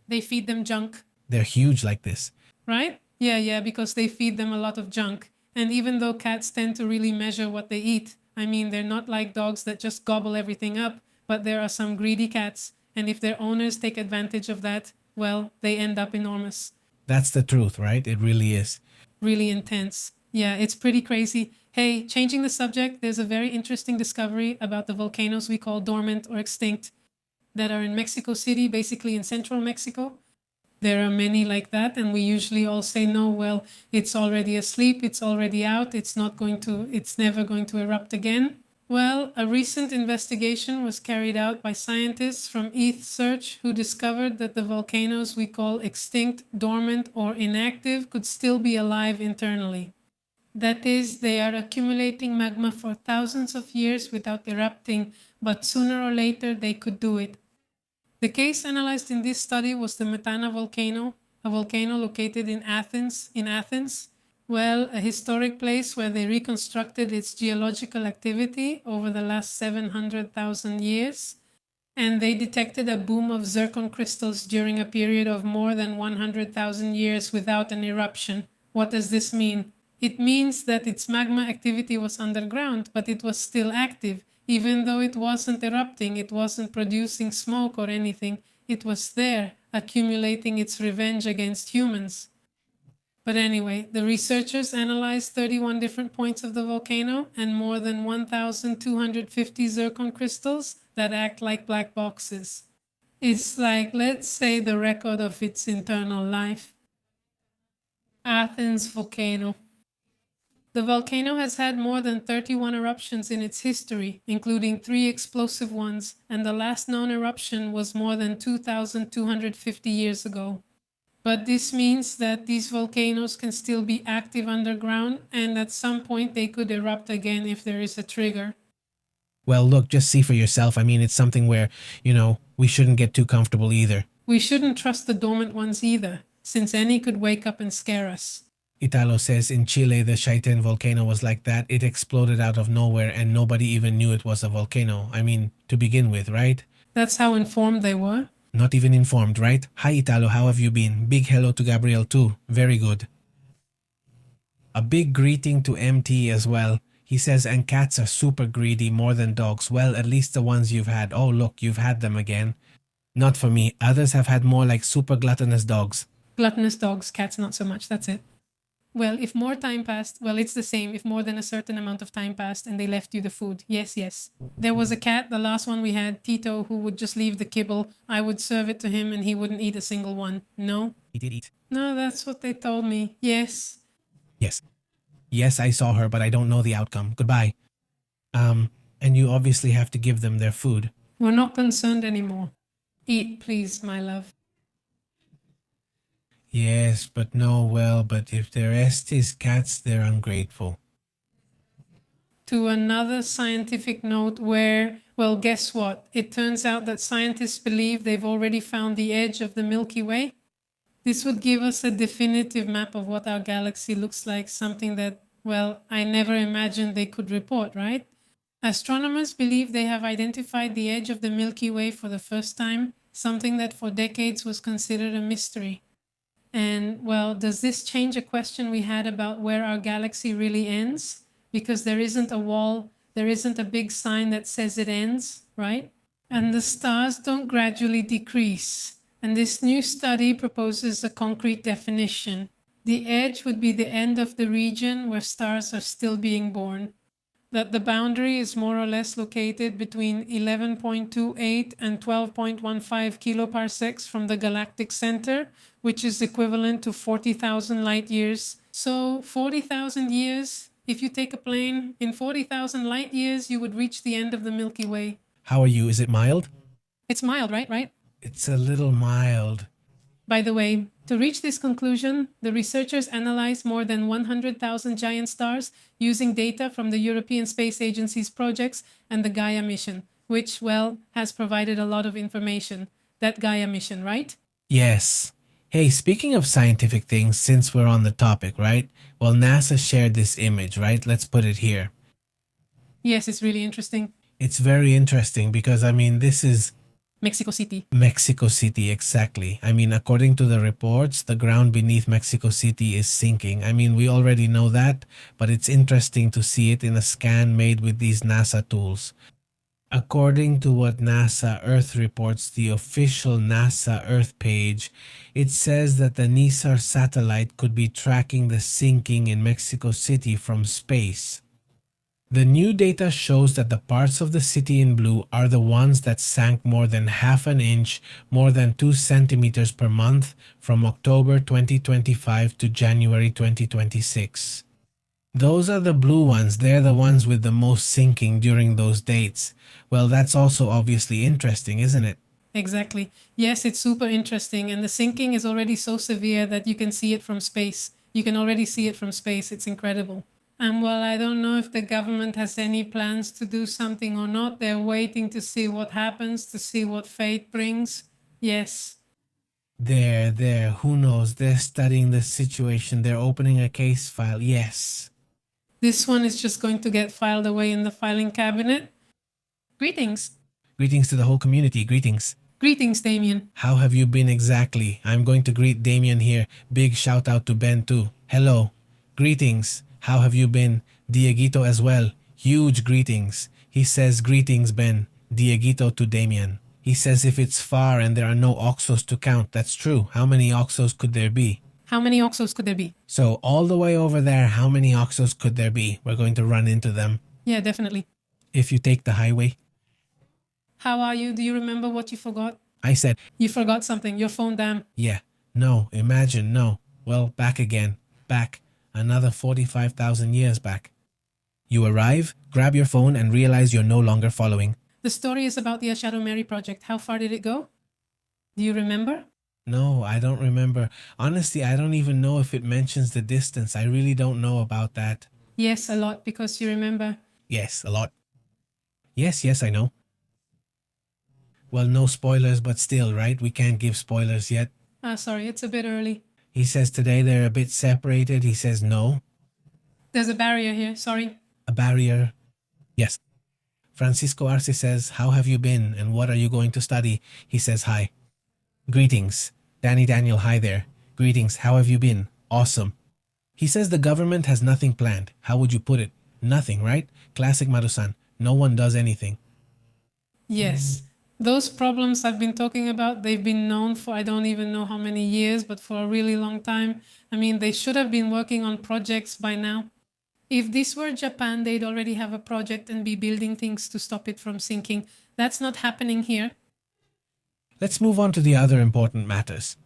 B: They feed them junk.
A: They're huge like this.
B: Right? Yeah, because they feed them a lot of junk. And even though cats tend to really measure what they eat, they're not like dogs that just gobble everything up, but there are some greedy cats. And if their owners take advantage of that, well, they end up enormous.
A: That's the truth, right? It really is.
B: Really intense. Yeah, it's pretty crazy. Hey, changing the subject, there's a very interesting discovery about the volcanoes we call dormant or extinct that are in Mexico City, basically in central Mexico. There are many like that, and we usually all say, no, well, it's already asleep, it's already out, it's never going to erupt again. Well, a recent investigation was carried out by scientists from EarthSearch who discovered that the volcanoes we call extinct, dormant, or inactive could still be alive internally. That is, they are accumulating magma for thousands of years without erupting, but sooner or later they could do it. The case analyzed in this study was the Metana volcano, a volcano located in Athens. Well, a historic place where they reconstructed its geological activity over the last 700,000 years. And they detected a boom of zircon crystals during a period of more than 100,000 years without an eruption. What does this mean? It means that its magma activity was underground, but it was still active. Even though it wasn't erupting, it wasn't producing smoke or anything, it was there, accumulating its revenge against humans. But anyway, the researchers analyzed 31 different points of the volcano and more than 1,250 zircon crystals that act like black boxes. It's like, let's say, the record of its internal life. Athens volcano. The volcano has had more than 31 eruptions in its history, including 3 explosive ones, and the last known eruption was more than 2,250 years ago. But this means that these volcanoes can still be active underground, and at some point they could erupt again if there is a trigger.
A: Well, look, just see for yourself. It's something where, we shouldn't get too comfortable either.
B: We shouldn't trust the dormant ones either, since any could wake up and scare us.
A: Italo says in Chile, the Chaitén volcano was like that. It exploded out of nowhere and nobody even knew it was a volcano. To begin with, right?
B: That's how informed they were.
A: Not even informed, right? Hi Italo, how have you been? Big hello to Gabriel too. Very good. A big greeting to MT as well. He says, and cats are super greedy more than dogs. Well, at least the ones you've had. Oh, look, you've had them again. Not for me. Others have had more like super gluttonous dogs.
B: Gluttonous dogs, cats not so much. That's it. Well, if more time passed, well, it's the same. If more than a certain amount of time passed and they left you the food. Yes. There was a cat, the last one we had, Tito, who would just leave the kibble. I would serve it to him and he wouldn't eat a single one. No?
A: He did eat.
B: No, that's what they told me. Yes.
A: Yes, I saw her, but I don't know the outcome. Goodbye. And you obviously have to give them their food.
B: We're not concerned anymore. Eat, please, my love.
A: Yes, but no, but if the rest is cats, they're ungrateful.
B: To another scientific note where, well, guess what? It turns out that scientists believe they've already found the edge of the Milky Way. This would give us a definitive map of what our galaxy looks like, something that, well, I never imagined they could report, right? Astronomers believe they have identified the edge of the Milky Way for the first time, something that for decades was considered a mystery. And, well, does this change a question we had about where our galaxy really ends? Because there isn't a wall, there isn't a big sign that says it ends, right? And the stars don't gradually decrease. And this new study proposes a concrete definition. The edge would be the end of the region where stars are still being born. That the boundary is more or less located between 11.28 and 12.15 kiloparsecs from the galactic center, which is equivalent to 40,000 light years. So 40,000 years, if you take a plane, in 40,000 light years, you would reach the end of the Milky Way.
A: How are you? Is it mild?
B: It's mild, right?
A: It's a little mild.
B: By the way, to reach this conclusion, the researchers analyzed more than 100,000 giant stars using data from the European Space Agency's projects and the Gaia mission, which, well, has provided a lot of information. That Gaia mission, right?
A: Yes. Hey, speaking of scientific things, since we're on the topic, right? Well, NASA shared this image, right? Let's put it here.
B: Yes, it's really interesting.
A: It's very interesting because, this is
B: Mexico City.
A: Mexico City, exactly. According to the reports, the ground beneath Mexico City is sinking. We already know that, but it's interesting to see it in a scan made with these NASA tools. According to what NASA Earth reports, the official NASA Earth page, it says that the NISAR satellite could be tracking the sinking in Mexico City from space. The new data shows that the parts of the city in blue are the ones that sank more than half an inch, more than 2 centimeters per month from October 2025 to January 2026. Those are the blue ones. They're the ones with the most sinking during those dates. Well, that's also obviously interesting, isn't it?
B: Exactly. Yes, it's super interesting. And the sinking is already so severe that you can see it from space. You can already see it from space. It's incredible. And well, I don't know if the government has any plans to do something or not. They're waiting to see what happens, to see what fate brings. Yes.
A: There. Who knows? They're studying the situation. They're opening a case file. Yes.
B: This one is just going to get filed away in the filing cabinet. Greetings.
A: Greetings to the whole community. Greetings.
B: Greetings, Damien.
A: How have you been exactly? I'm going to greet Damien here. Big shout out to Ben too. Hello. Greetings. How have you been? Dieguito as well. Huge greetings. He says greetings, Ben. Dieguito to Damien. He says if it's far and there are no oxos to count, that's true. How many oxos could there be?
B: How many oxos could there be?
A: So all the way over there, how many oxos could there be? We're going to run into them.
B: Yeah, definitely.
A: If you take the highway.
B: How are you? Do you remember what you forgot?
A: I said.
B: You forgot something. Your phone, damn.
A: Yeah. No. Imagine. No. Well, back again. Back. Another 45,000 years back. You arrive, grab your phone, and realize you're no longer following.
B: The story is about the Shadow Mary project. How far did it go? Do you remember?
A: No, I don't remember. Honestly, I don't even know if it mentions the distance. I really don't know about that.
B: Yes, a lot, because you remember.
A: Yes, a lot. Yes, I know. Well, no spoilers, but still, right? We can't give spoilers yet.
B: Sorry, it's a bit early.
A: He says today they're a bit separated. He says no.
B: There's a barrier here, sorry.
A: A barrier. Yes. Francisco Arce says, how have you been and what are you going to study? He says hi. Greetings. Danny Daniel, hi there. Greetings, how have you been? Awesome. He says the government has nothing planned. How would you put it? Nothing, right? Classic Marusan. No one does anything.
B: Yes. Those problems I've been talking about, they've been known for I don't even know how many years, but for a really long time. They should have been working on projects by now. If this were Japan, they'd already have a project and be building things to stop it from sinking. That's not happening here.
A: Let's move on to the other important matters.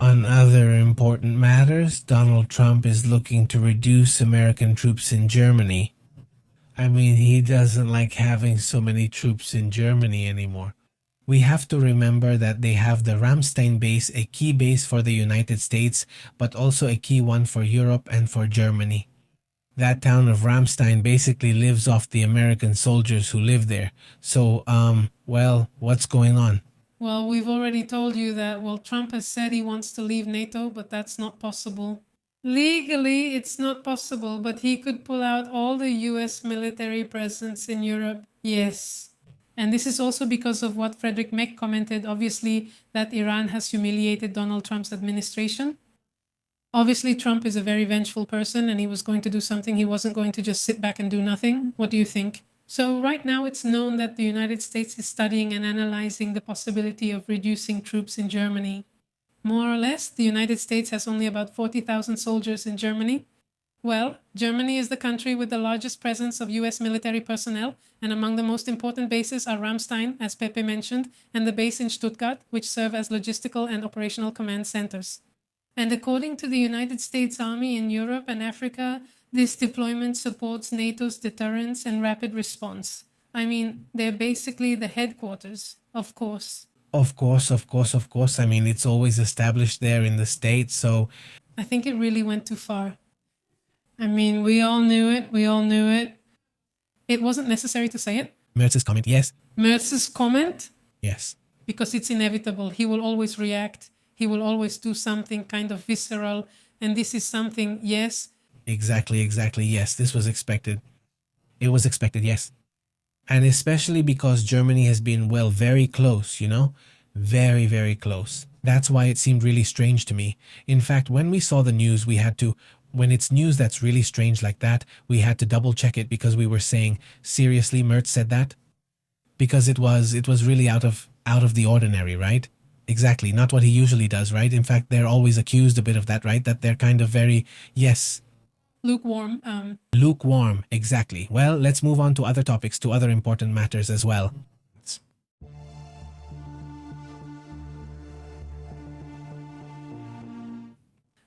A: On other important matters, Donald Trump is looking to reduce American troops in Germany. He doesn't like having so many troops in Germany anymore. We have to remember that they have the Ramstein base, a key base for the United States, but also a key one for Europe and for Germany. That town of Ramstein basically lives off the American soldiers who live there. So, well, what's going on?
B: Well, we've already told you that, well, Trump has said he wants to leave NATO, but that's not possible. Legally, it's not possible, but he could pull out all the US military presence in Europe. Yes. And this is also because of what Frederick Meck commented, obviously, that Iran has humiliated Donald Trump's administration. Obviously, Trump is a very vengeful person and he was going to do something. He wasn't going to just sit back and do nothing. What do you think? So right now it's known that the United States is studying and analyzing the possibility of reducing troops in Germany. More or less, the United States has only about 40,000 soldiers in Germany. Well, Germany is the country with the largest presence of US military personnel, and among the most important bases are Ramstein, as Pepe mentioned, and the base in Stuttgart, which serve as logistical and operational command centers. And according to the United States Army in Europe and Africa, this deployment supports NATO's deterrence and rapid response. I mean, they're basically the headquarters, of course.
A: Of course. I mean, it's always established there in the States, so...
B: I think it really went too far. I mean, we all knew it. It wasn't necessary to say it.
A: Merz's comment, yes.
B: Merz's comment?
A: Yes.
B: Because it's inevitable. He will always react. He will always do something kind of visceral. And this is something, yes.
A: Exactly, yes. This was expected. It was expected, yes. And especially because Germany has been, well, very close, you know? Very, very close. That's why it seemed really strange to me. In fact, when we saw the news, we had to... When it's news that's really strange like that, we had to double check it because we were saying, seriously, Merz said that? Because it was really out of the ordinary, right? Exactly, not what he usually does, right? In fact, they're always accused a bit of that, right? That they're kind of very, yes.
B: Lukewarm.
A: Lukewarm, exactly. Well, let's move on to other topics, to other important matters as well.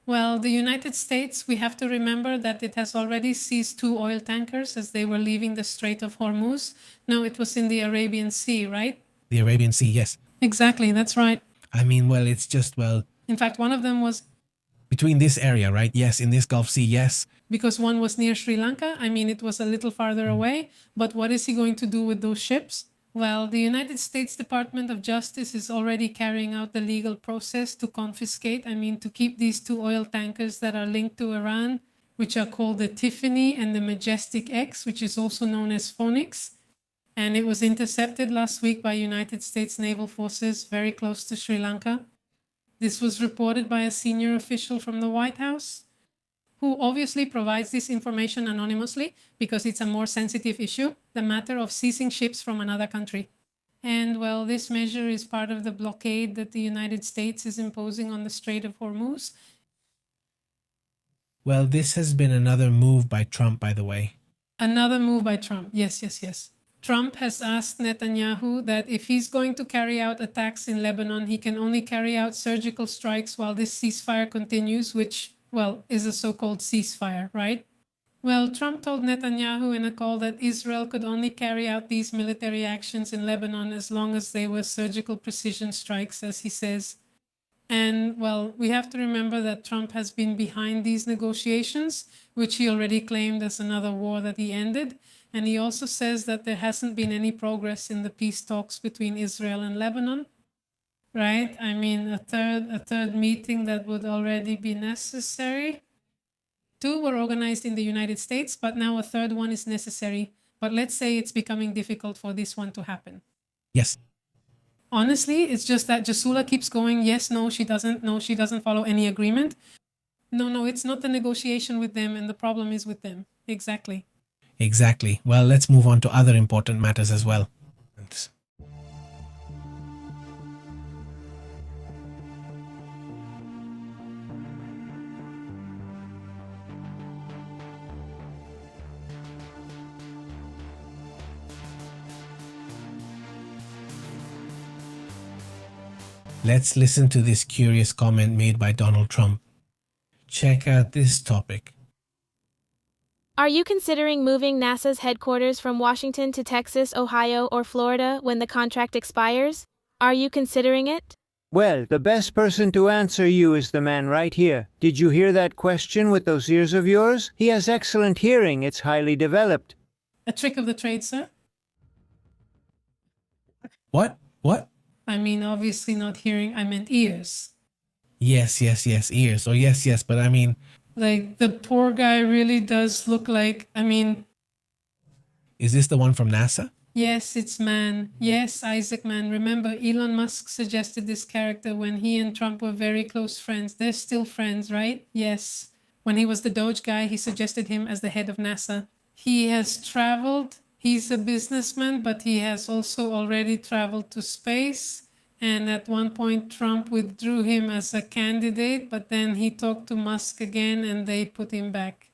B: Well, the United States, we have to remember that it has already seized 2 oil tankers as they were leaving the Strait of Hormuz. No, it was in the Arabian Sea, right?
A: The Arabian Sea, yes.
B: Exactly, that's right.
A: I mean, well, it's just, well...
B: In fact, one of them was...
A: Between this area, right? Yes, in this Gulf Sea, yes.
B: Because one was near Sri Lanka. I mean, it was a little farther away. But what is he going to do with those ships? Well, the United States Department of Justice is already carrying out the legal process to confiscate, to keep these 2 oil tankers that are linked to Iran, which are called the Tiffany and the Majestic X, which is also known as Phoenix. And it was intercepted last week by United States naval forces very close to Sri Lanka. This was reported by a senior official from the White House, who obviously provides this information anonymously because it's a more sensitive issue, the matter of seizing ships from another country. And well, this measure is part of the blockade that the United States is imposing on the Strait of Hormuz.
A: Well, this has been another move by Trump, by the way.
B: Another move by Trump, yes. Trump has asked Netanyahu that if he's going to carry out attacks in Lebanon, he can only carry out surgical strikes while this ceasefire continues, which, well, is a so-called ceasefire, right? Well, Trump told Netanyahu in a call that Israel could only carry out these military actions in Lebanon as long as they were surgical precision strikes, as he says. And, well, we have to remember that Trump has been behind these negotiations, which he already claimed as another war that he ended. And he also says that there hasn't been any progress in the peace talks between Israel and Lebanon, right? I mean, a third meeting that would already be necessary. 2 were organized in the United States, but now a third one is necessary. But let's say it's becoming difficult for this one to happen.
A: Yes.
B: Honestly, it's just that Jasula keeps going, yes, no, she doesn't follow any agreement. No, it's not the negotiation with them, and the problem is with them. Exactly.
A: Well, let's move on to other important matters as well. Let's listen to this curious comment made by Donald Trump. Check out this topic.
J: Are you considering moving NASA's headquarters from Washington to Texas, Ohio, or Florida when the contract expires? Are you considering it?
D: Well, the best person to answer you is the man right here. Did you hear that question with those ears of yours? He has excellent hearing. It's highly developed.
B: A trick of the trade, sir.
A: What? What?
B: I mean, obviously not hearing, I meant ears.
A: Yes, ears. Or yes, but I mean,
B: Like, the poor guy really does look like, I mean,
A: is this the one from NASA?
B: yes, it's Mann. Yes, Isaac Mann. Remember, Elon Musk suggested this character when he and Trump were very close friends. They're still friends, right? Yes. When he was the Doge guy, he suggested him as the head of NASA. He has traveled. He's a businessman, but he has also already traveled to space. And at one point, Trump withdrew him as a candidate, but then he talked to Musk again and they put him back.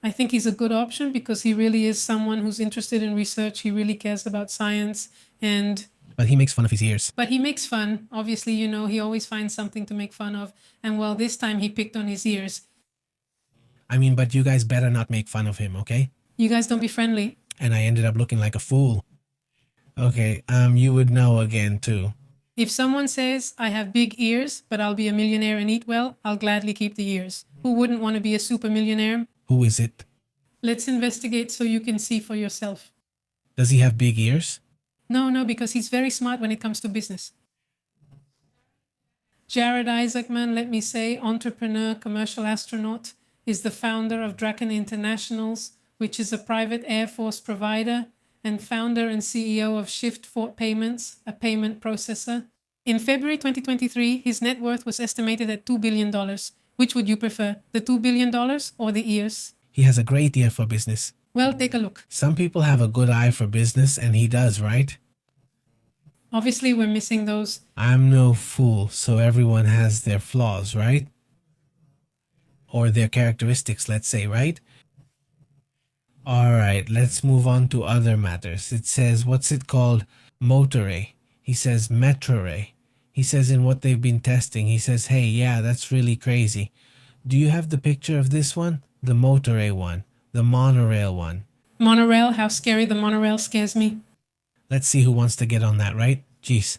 B: I think he's a good option because he really is someone who's interested in research. He really cares about science
A: But he makes fun of his ears.
B: but he makes fun. Obviously, you know, he always finds something to make fun of. And well, this time he picked on his ears.
A: I mean, but you guys better not make fun of him, okay?
B: You guys don't be friendly.
A: And I ended up looking like a fool. Okay, you would know again too.
B: If someone says, I have big ears, but I'll be a millionaire and eat well, I'll gladly keep the ears. Who wouldn't want to be a super millionaire?
A: Who is it?
B: Let's investigate so you can see for yourself.
A: Does he have big ears?
B: No, because he's very smart when it comes to business. Jared Isaacman, let me say, entrepreneur, commercial astronaut, is the founder of Draken Internationals, which is a private Air Force provider, and founder and CEO of Shift for Payments, a payment processor. In February 2023, his net worth was estimated at $2 billion. Which would you prefer, the $2 billion or the ears?
A: He has a great ear for business.
B: Well, take a look.
A: Some people have a good eye for business, and he does, right?
B: Obviously, we're missing those.
A: I'm no fool, so everyone has their flaws, right? Or their characteristics, let's say, right? Alright, let's move on to other matters. It says, what's it called? Motor ray. He says metro ray. He says in what they've been testing, he says, hey, yeah, that's really crazy. Do you have the picture of this one? The motor ray one. The monorail one.
B: Monorail, how scary the monorail scares me.
A: Let's see who wants to get on that, right? Jeez.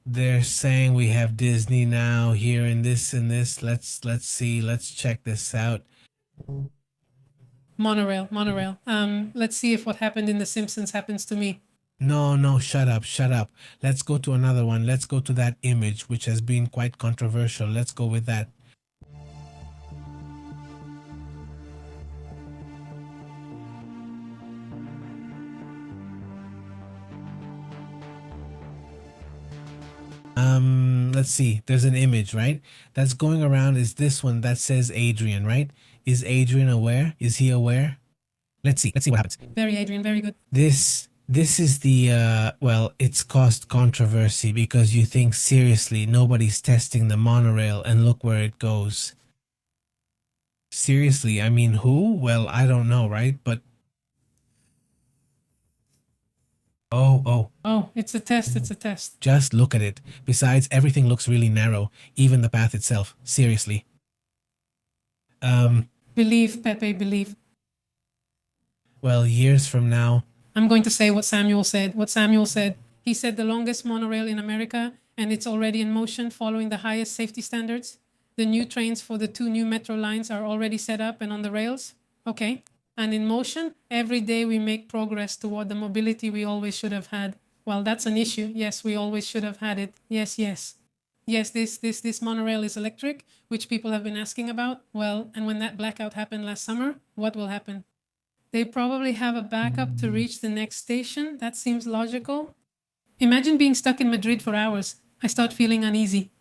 A: They're saying we have Disney now here and this and this. Let's see. Let's check this out.
B: Monorail. Let's see if what happened in The Simpsons happens to me.
A: No, shut up. Let's go to another one. Let's go to that image, which has been quite controversial. Let's go with that. Let's see. There's an image, right? That's going around is this one that says Adrian, right? Is Adrian aware? Is he aware? Let's see what happens.
B: Very, Adrian, very good.
A: This is the, well, it's caused controversy because you think seriously nobody's testing the monorail and look where it goes. Seriously, I mean, who? Well, I don't know, right? But
B: Oh, it's a test.
A: just look at it. Besides, everything looks really narrow, even the path itself. Seriously.
B: Believe, Pepe, believe.
A: Well, years from now,
B: I'm going to say what Samuel said. He said the longest monorail in America, and it's already in motion following the highest safety standards. The new trains for the 2 new metro lines are already set up and on the rails. Okay. And in motion, every day we make progress toward the mobility we always should have had. Well, that's an issue. Yes, we always should have had it. Yes. Yes, this monorail is electric, which people have been asking about. Well, and when that blackout happened last summer, what will happen? They probably have a backup to reach the next station. That seems logical. Imagine being stuck in Madrid for hours. I start feeling uneasy.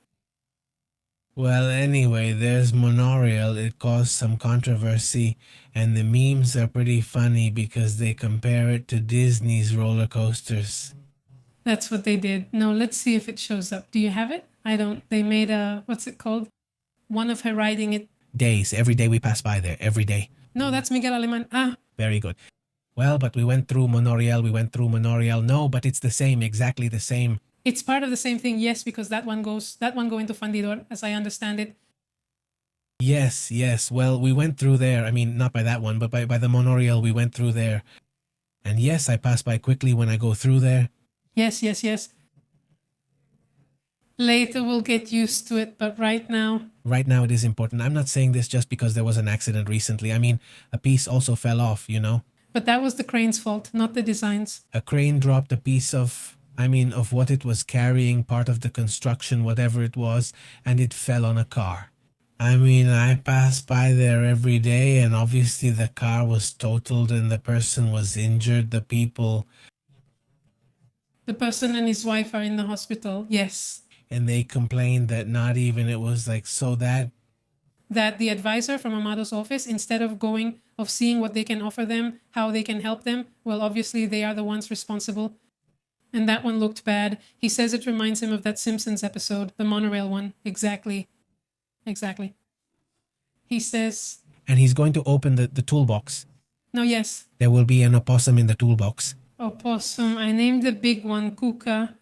A: well, anyway, there's monorail. It caused some controversy, and the memes are pretty funny because they compare it to Disney's roller coasters.
B: That's what they did. No, let's see if it shows up. Do you have it? I don't. They made a, what's it called? One of her riding it.
A: Days, every day we pass by there, every day.
B: No, that's Miguel Aleman. Ah,
A: Very good. Well, but we went through monorail. No, but it's the same, exactly the same.
B: it's part of the same thing. Yes, because that one go into Fundidor, as I understand it.
A: Yes. Well, we went through there. I mean, not by that one, but by the monorail, we went through there. And yes, I pass by quickly when I go through there.
B: Yes. Later we'll get used to it, but right now...
A: Right now it is important. I'm not saying this just because there was an accident recently. I mean, a piece also fell off, you know?
B: But that was the crane's fault, not the designs.
A: A crane dropped a piece of what it was carrying, part of the construction, whatever it was, and it fell on a car. I mean, I pass by there every day, and obviously the car was totaled and the person was injured. The
B: person and his wife are in the hospital, yes.
A: And they complained that not even, it was like, so that
B: the advisor from Amado's office, instead of seeing what they can offer them, how they can help them, well, obviously they are the ones responsible. And that one looked bad. He says it reminds him of that Simpsons episode, the monorail one. Exactly. He says...
A: And he's going to open the toolbox.
B: No, yes.
A: There will be an opossum in the toolbox.
B: Opossum. I named the big one Kuka.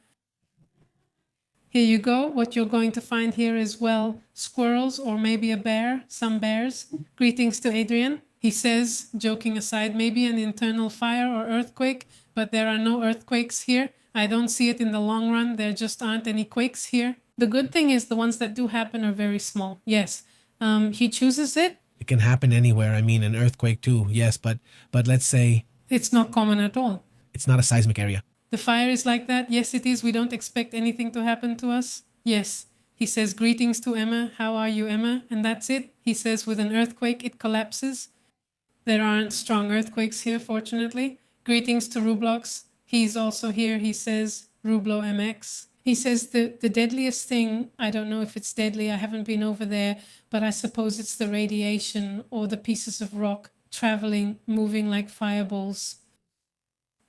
B: Here you go. What you're going to find here is, well, squirrels or maybe a bear, some bears. Greetings to Adrian. He says, joking aside, maybe an internal fire or earthquake, but there are no earthquakes here. I don't see it in the long run. There just aren't any quakes here. The good thing is the ones that do happen are very small. Yes. He chooses it.
A: It can happen anywhere. I mean, an earthquake too. Yes, but let's say...
B: It's not common at all.
A: It's not a seismic area.
B: The fire is like that. Yes, it is. We don't expect anything to happen to us. Yes. He says, greetings to Emma. How are you, Emma? And that's it. He says, with an earthquake, it collapses. There aren't strong earthquakes here, fortunately. Greetings to Rublox. He's also here. He says, Rublo MX. He says the deadliest thing, I don't know if it's deadly, I haven't been over there, but I suppose it's the radiation or the pieces of rock traveling, moving like fireballs.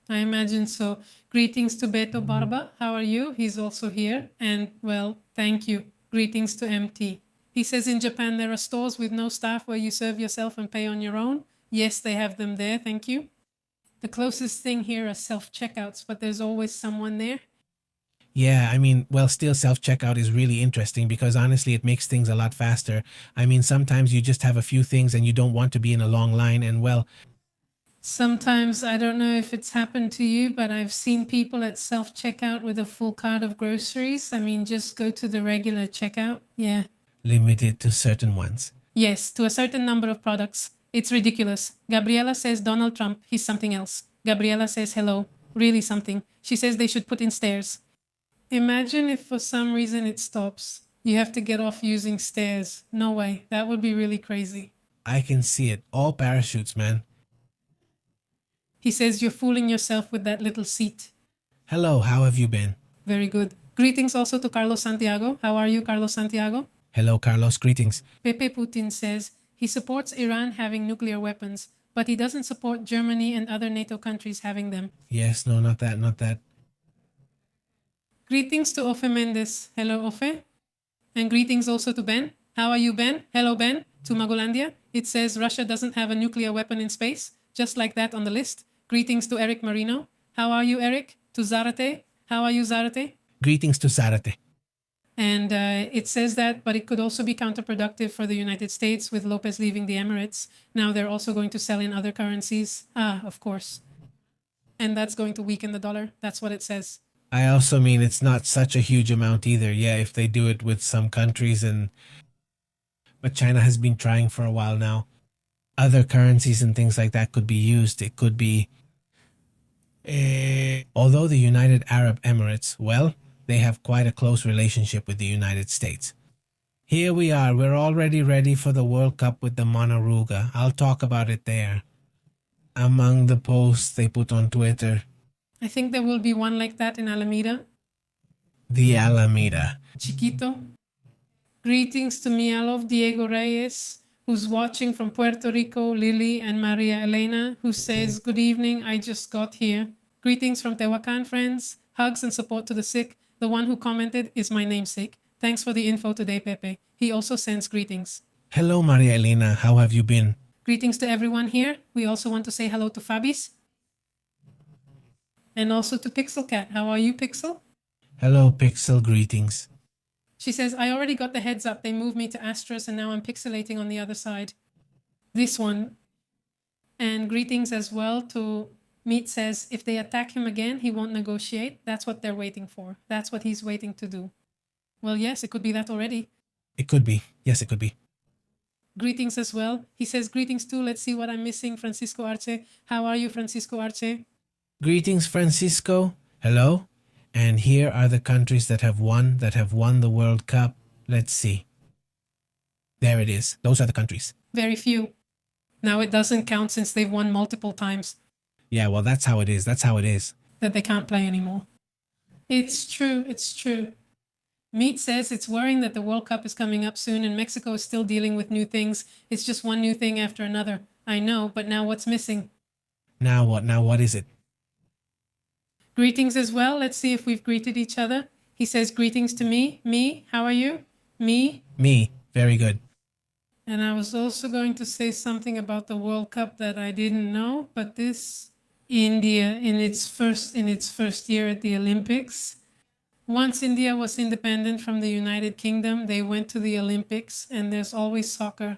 B: I imagine so. Greetings to Beto Barba. How are you? He's also here. And, well, thank you. Greetings to MT. He says in Japan there are stores with no staff where you serve yourself and pay on your own. Yes, they have them there. Thank you. The closest thing here are self-checkouts, but there's always someone there.
A: Yeah, I mean, well, still self-checkout is really interesting because honestly, it makes things a lot faster. I mean, sometimes you just have a few things and you don't want to be in a long line and, well...
B: Sometimes, I don't know if it's happened to you, but I've seen people at self-checkout with a full cart of groceries. I mean, just go to the regular checkout. Yeah.
A: Limited to certain ones.
B: Yes, to a certain number of products. It's ridiculous. Gabriela says Donald Trump, he's something else. Gabriela says hello, really something. She says they should put in stairs. Imagine if for some reason it stops. You have to get off using stairs. No way. That would be really crazy.
A: I can see it. All parachutes, man.
B: He says you're fooling yourself with that little seat.
A: Hello, how have you been?
B: Very good. Greetings also to Carlos Santiago. How are you, Carlos Santiago?
A: Hello, Carlos. Greetings.
B: Pepe Putin says he supports Iran having nuclear weapons, but he doesn't support Germany and other NATO countries having them.
A: Yes, no, not that.
B: Greetings to Ofe Mendes. Hello, Ofe. And greetings also to Ben. How are you, Ben? Hello, Ben. To Magolandia. It says Russia doesn't have a nuclear weapon in space, just like that on the list. Greetings to Eric Marino. How are you, Eric? To Zarate. How are you, Zarate?
A: Greetings to Zarate.
B: And it says that, but it could also be counterproductive for the United States with Lopez leaving the Emirates. Now they're also going to sell in other currencies. Of course. And that's going to weaken the dollar. That's what it says.
A: I also mean it's not such a huge amount either. Yeah, if they do it with some countries but China has been trying for a while now. Other currencies and things like that could be used. It could be... although the United Arab Emirates, well, they have quite a close relationship with the United States. Here we are. We're already ready for the World Cup with the Monaruga. I'll talk about it there. Among the posts they put on Twitter.
B: I think there will be one like that in Alameda.
A: The Alameda.
B: Chiquito. Greetings to Mialov Diego Reyes, who's watching from Puerto Rico, Lily and Maria Elena, who says, good evening, I just got here. Greetings from Tehuacan, friends. Hugs and support to the sick. The one who commented is my namesake. Thanks for the info today, Pepe. He also sends greetings.
A: Hello, Maria Elena. How have you been?
B: Greetings to everyone here. We also want to say hello to Fabis. And also to Pixel Cat. How are you, Pixel?
A: Hello, Pixel. Greetings.
B: She says, I already got the heads up. They moved me to Astros and now I'm pixelating on the other side. This one. And greetings as well to Meat says, if they attack him again, he won't negotiate. That's what they're waiting for. That's what he's waiting to do. Well, yes, it could be that already.
A: It could be. Yes, it could be.
B: Greetings as well. He says greetings too. Let's see what I'm missing. Francisco Arce. How are you, Francisco Arce?
A: Greetings, Francisco. Hello. And here are the countries that have won the World Cup. Let's see. There it is. Those are the countries.
B: Very few. Now it doesn't count since they've won multiple times.
A: Yeah, well, that's how it is. That's how it is.
B: That they can't play anymore. It's true. It's true. Meat says it's worrying that the World Cup is coming up soon and Mexico is still dealing with new things. It's just one new thing after another. I know, but now what's missing?
A: Now what? Now what is it?
B: Greetings as well. Let's see if we've greeted each other. He says greetings to me. Me, how are you? Me.
A: Me. Very good.
B: And I was also going to say something about the World Cup that I didn't know, but this India in its first year at the Olympics. Once India was independent from the United Kingdom, they went to the Olympics, and there's always soccer.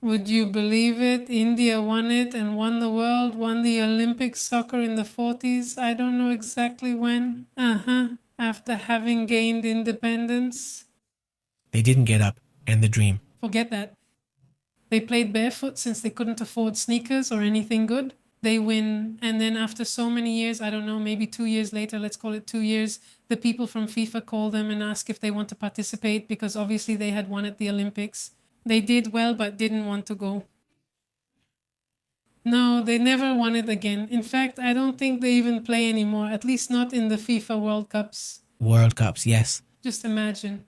B: Would you believe it? India won it and won the world, won the Olympic soccer in the 40s. I don't know exactly when. After having gained independence.
A: They didn't get up. And the dream.
B: Forget that. They played barefoot since they couldn't afford sneakers or anything good. They win, and then after so many years, I don't know, maybe 2 years later, let's call it 2 years, the people from FIFA call them and ask if they want to participate because obviously they had won at the Olympics. They did well, but didn't want to go. No, they never won it again. In fact, I don't think they even play anymore, at least not in the FIFA World Cups.
A: World Cups, yes.
B: Just imagine.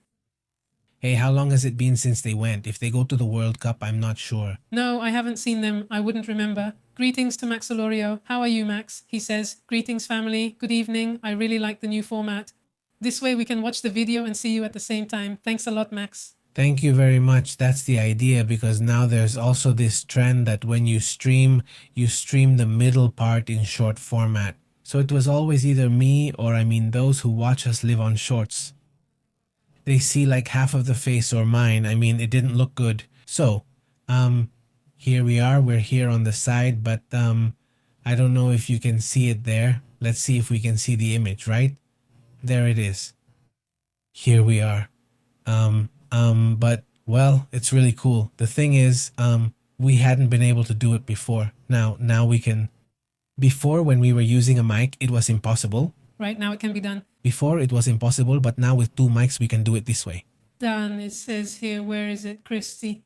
A: Hey, how long has it been since they went? If they go to the World Cup, I'm not sure.
B: No, I haven't seen them. I wouldn't remember. Greetings to Max Olorio. How are you, Max? He says, greetings, family. Good evening. I really like the new format. This way we can watch the video and see you at the same time. Thanks a lot, Max.
A: Thank you very much. That's the idea, because now there's also this trend that when you stream the middle part in short format. So it was always either me or those who watch us live on shorts. They see like half of the face or mine. It didn't look good. So, here we are. We're here on the side, but I don't know if you can see it there. Let's see if we can see the image, right? There it is. Here we are. But well, it's really cool. The thing is, we hadn't been able to do it before. Now we can. Before, when we were using a mic, it was impossible.
B: Right, now it can be done.
A: Before it was impossible, but now with 2 mics we can do it this way.
B: Done. It says here, where is it, Christy?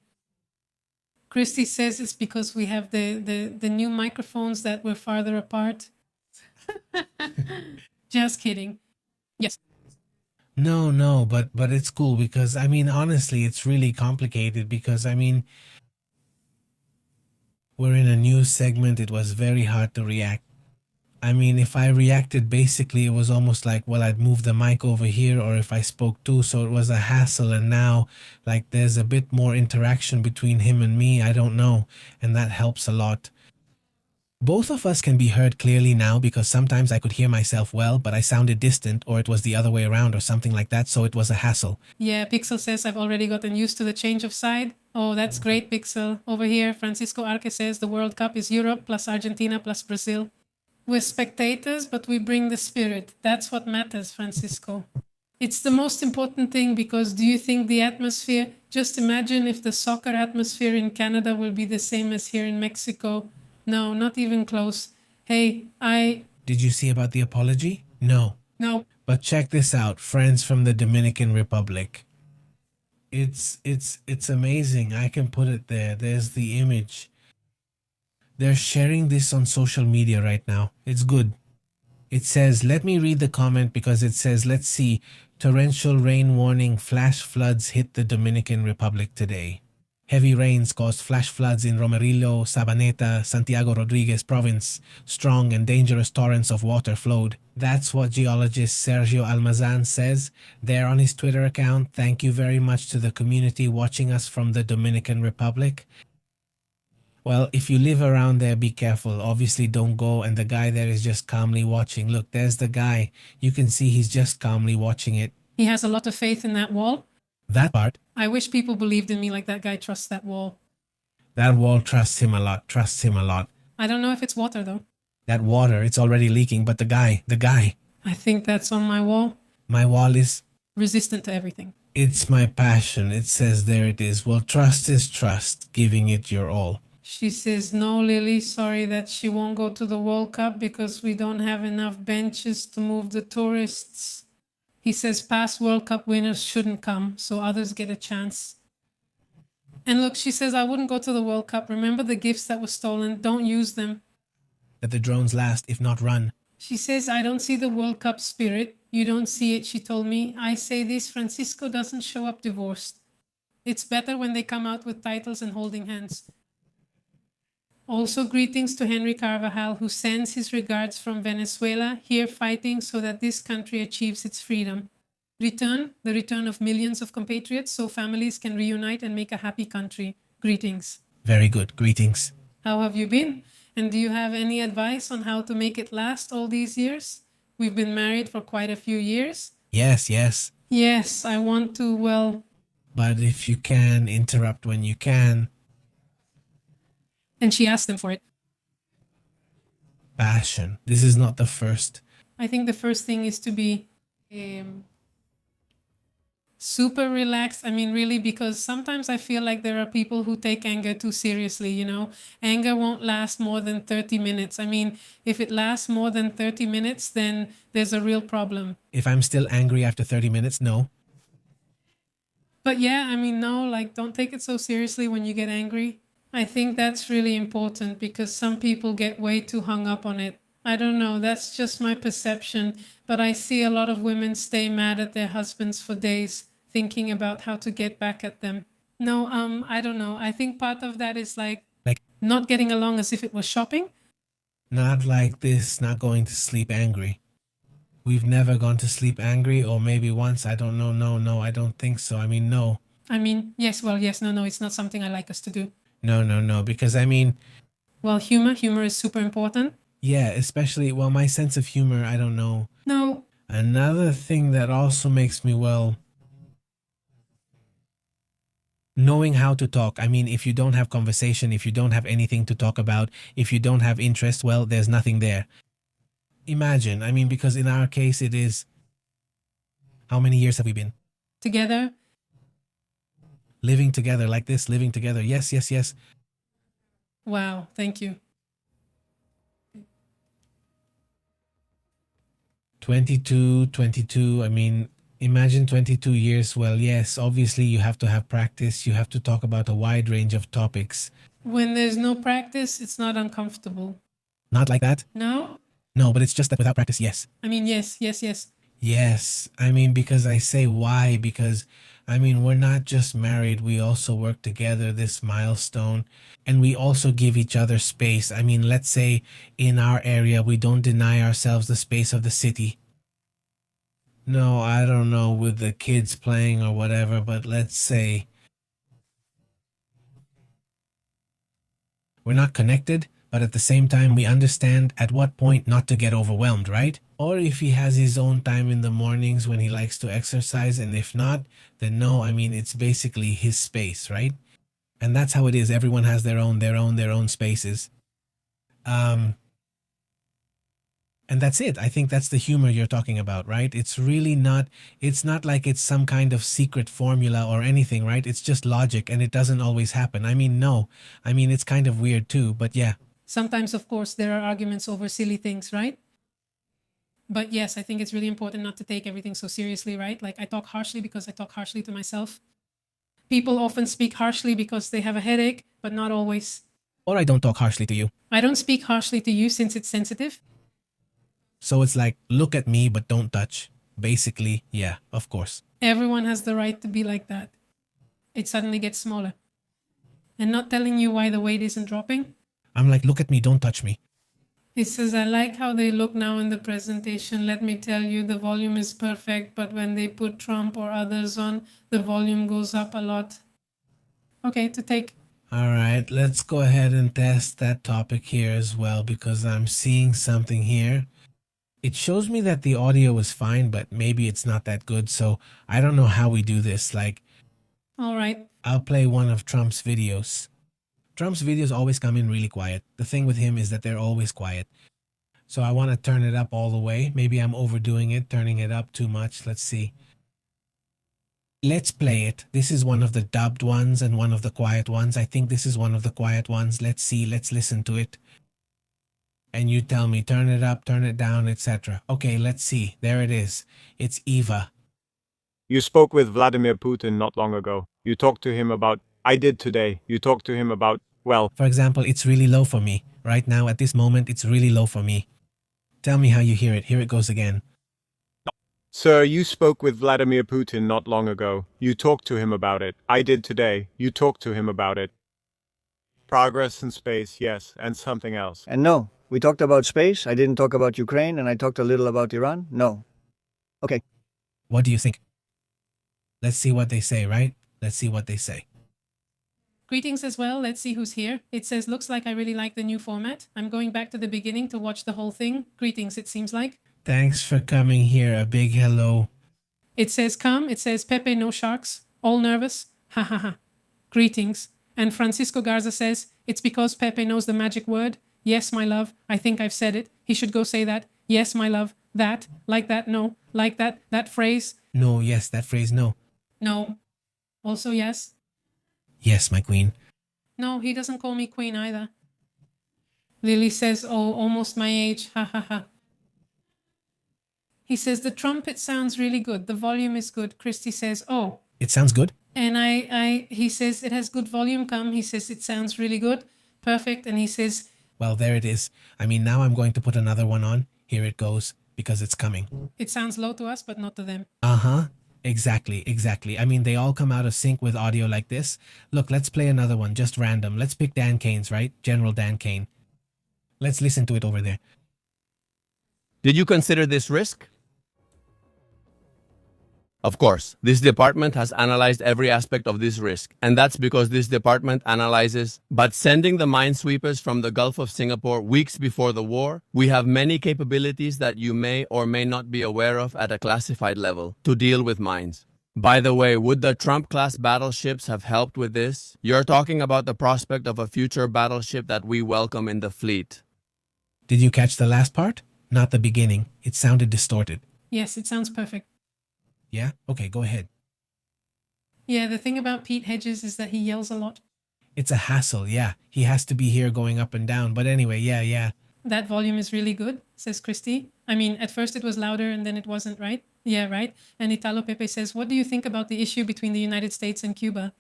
B: Christy says it's because we have the new microphones that were farther apart. Just kidding. Yes.
A: No, but it's cool because honestly, it's really complicated because we're in a news segment. It was very hard to react. If I reacted, basically, it was almost like, well, I'd move the mic over here, or if I spoke too, so it was a hassle. And now, like, there's a bit more interaction between him and me. I don't know. And that helps a lot. Both of us can be heard clearly now because sometimes I could hear myself well, but I sounded distant, or it was the other way around or something like that, so it was a hassle.
B: Yeah, Pixel says I've already gotten used to the change of side. Oh, that's great, Pixel. Over here, Francisco Arque says the World Cup is Europe plus Argentina plus Brazil. We're spectators, but we bring the spirit. That's what matters, Francisco. It's the most important thing because do you think the atmosphere, just imagine if the soccer atmosphere in Canada will be the same as here in Mexico. No, not even close. Hey,
A: Did you see about the apology? No.
B: No.
A: But check this out, friends from the Dominican Republic. It's amazing. I can put it there. There's the image. They're sharing this on social media right now. It's good. It says, let me read the comment because it says, let's see, torrential rain warning, flash floods hit the Dominican Republic today. Heavy rains caused flash floods in Romerillo, Sabaneta, Santiago Rodriguez province. Strong and dangerous torrents of water flowed. That's what geologist Sergio Almazan says there on his Twitter account. Thank you very much to the community watching us from the Dominican Republic. Well, if you live around there, be careful. Obviously, don't go. And the guy there is just calmly watching. Look, there's the guy. You can see he's just calmly watching it.
B: He has a lot of faith in that wall.
A: That part.
B: I wish people believed in me like that guy trusts that wall.
A: That wall trusts him a lot. Trusts him a lot.
B: I don't know if it's water, though.
A: That water, it's already leaking. But the guy.
B: I think that's on my wall.
A: My wall is...
B: resistant to everything.
A: It's my passion. It says there it is. Well, trust is trust, giving it your all.
B: She says, no, Lily, sorry that she won't go to the World Cup because we don't have enough benches to move the tourists. He says past World Cup winners shouldn't come, so others get a chance. And look, she says, I wouldn't go to the World Cup. Remember the gifts that were stolen? Don't use them.
A: That the drones last, if not run.
B: She says, I don't see the World Cup spirit. You don't see it, she told me. I say this, Francisco doesn't show up divorced. It's better when they come out with titles and holding hands. Also, greetings to Henry Carvajal, who sends his regards from Venezuela, here fighting so that this country achieves its freedom. The return of millions of compatriots so families can reunite and make a happy country. Greetings.
A: Very good. Greetings.
B: How have you been? And do you have any advice on how to make it last all these years? We've been married for quite a few years.
A: Yes, yes.
B: Yes, I want to, well...
A: But if you can, interrupt when you can.
B: And she asked them for it.
A: Passion. This is not the first.
B: I think the first thing is to be super relaxed. I mean, really, because sometimes I feel like there are people who take anger too seriously, you know. Anger won't last more than 30 minutes. I mean, if it lasts more than 30 minutes, then there's a real problem.
A: If I'm still angry after 30 minutes, no.
B: But yeah, I mean, no, like, don't take it so seriously when you get angry. I think that's really important because some people get way too hung up on it. I don't know, that's just my perception, but I see a lot of women stay mad at their husbands for days, thinking about how to get back at them. No, I don't know. I think part of that is like not getting along as if it was shopping.
A: Not like this, not going to sleep angry. We've never gone to sleep angry, or maybe once, I don't know. No, I don't think so. I mean, no.
B: I mean, yes, well, yes, no, it's not something I like us to do.
A: No, because I mean...
B: Well, humor is super important.
A: Yeah, especially, well, my sense of humor, I don't know.
B: No.
A: Another thing that also makes me, well... knowing how to talk. I mean, if you don't have conversation, if you don't have anything to talk about, if you don't have interest, well, there's nothing there. Imagine, I mean, because in our case it is... How many years have we been?
B: Together?
A: Living together like this, living together. Yes.
B: Wow, thank you.
A: 22, I mean, imagine 22 years. Well, yes, obviously you have to have practice. You have to talk about a wide range of topics.
B: When there's no practice, it's not uncomfortable.
A: Not like that?
B: No?
A: No, but it's just that without practice, yes.
B: I mean, yes.
A: Yes, I mean, because I say why, because, I mean, we're not just married, we also work together, this milestone, and we also give each other space. I mean, let's say in our area, we don't deny ourselves the space of the city. No, I don't know, with the kids playing or whatever, but let's say we're not connected, but at the same time, we understand at what point not to get overwhelmed, right? Or if he has his own time in the mornings when he likes to exercise, and if not, then no, I mean, it's basically his space, right? And that's how it is. Everyone has their own spaces. And that's it. I think that's the humor you're talking about, right? It's really not, it's not like it's some kind of secret formula or anything, right? It's just logic, and it doesn't always happen. I mean, no. I mean, it's kind of weird too, but yeah.
B: Sometimes, of course, there are arguments over silly things, right? But yes, I think it's really important not to take everything so seriously, right? Like, I talk harshly because I talk harshly to myself. People often speak harshly because they have a headache, but not always.
A: Or I don't talk harshly to you.
B: I don't speak harshly to you since it's sensitive.
A: So it's like, look at me, but don't touch. Basically, yeah, of course.
B: Everyone has the right to be like that. It suddenly gets smaller. And not telling you why the weight isn't dropping.
A: I'm like, look at me, don't touch me.
B: It says, I like how they look now in the presentation. Let me tell you, the volume is perfect, but when they put Trump or others on, the volume goes up a lot. Okay, to take.
A: All right, let's go ahead and test that topic here as well, because I'm seeing something here. It shows me that the audio is fine, but maybe it's not that good, so I don't know how we do this. Like,
B: all right.
A: I'll play one of Trump's videos. Trump's videos always come in really quiet. The thing with him is that they're always quiet. So I want to turn it up all the way. Maybe I'm overdoing it, turning it up too much. Let's see. Let's play it. This is one of the dubbed ones and one of the quiet ones. I think this is one of the quiet ones. Let's see. Let's listen to it. And you tell me, turn it up, turn it down, etc. Okay, let's see. There it is. It's Eva.
C: You spoke with Vladimir Putin not long ago. You talked to him about, I did today. You talked to him about, well,
A: For example, it's really low for me. Right now, at this moment, it's really low for me. Tell me how you hear it. Here it goes again.
C: sir, you spoke with Vladimir Putin not long ago. You talked to him about it. I did today. You talked to him about it. Progress in space, yes, and something else.
D: And no, we talked about space. I didn't talk about Ukraine, and I talked a little about Iran. No. Okay.
A: What do you think? Let's see what they say, right? Let's see what they say.
B: Greetings as well. Let's see who's here. It says, looks like I really like the new format. I'm going back to the beginning to watch the whole thing. Greetings, it seems like.
A: Thanks for coming here. A big hello.
B: It says, come. It says, Pepe, no sharks. All nervous. Ha ha ha. Greetings. And Francisco Garza says, it's because Pepe knows the magic word. Yes, my love. I think I've said it. He should go say that. Yes, my love. That. Like that. No. Like that. That phrase.
A: No, yes, that phrase, no.
B: No. Also yes.
A: Yes, my queen.
B: No, he doesn't call me queen either. Lily says, oh, almost my age. Ha ha ha. He says, the trumpet sounds really good. The volume is good. Christy says, oh.
A: It sounds good?
B: And he says, it has good volume. Come. He says, it sounds really good. Perfect. And he says,
A: Well, there it is. I mean, now I'm going to put another one on. Here it goes, because it's coming.
B: it sounds low to us, but not to them.
A: Uh-huh. Exactly, exactly. I mean, they all come out of sync with audio like this. Look, let's play another one, just random. Let's pick Dan Kane's, right? General Dan Kane. Let's listen to it over there.
K: Did you consider this risk? Of course, this department has analyzed every aspect of this risk, and that's because this department analyzes. But sending the minesweepers from the Gulf of Singapore weeks before the war, we have many capabilities that you may or may not be aware of at a classified level to deal with mines. By the way, would the Trump-class battleships have helped with this? You're talking about the prospect of a future battleship that we welcome in the fleet.
A: Did you catch the last part? Not the beginning. It sounded distorted.
B: Yes, it sounds perfect.
A: Yeah? Okay, go ahead.
B: Yeah, the thing about Pete Hedges is that he yells a lot.
A: It's a hassle, yeah. He has to be here going up and down. But anyway, yeah.
B: That volume is really good, says Christy. I mean, at first it was louder and then it wasn't, right? Yeah, right. And Italo Pepe says, what do you think about the issue between the United States and Cuba?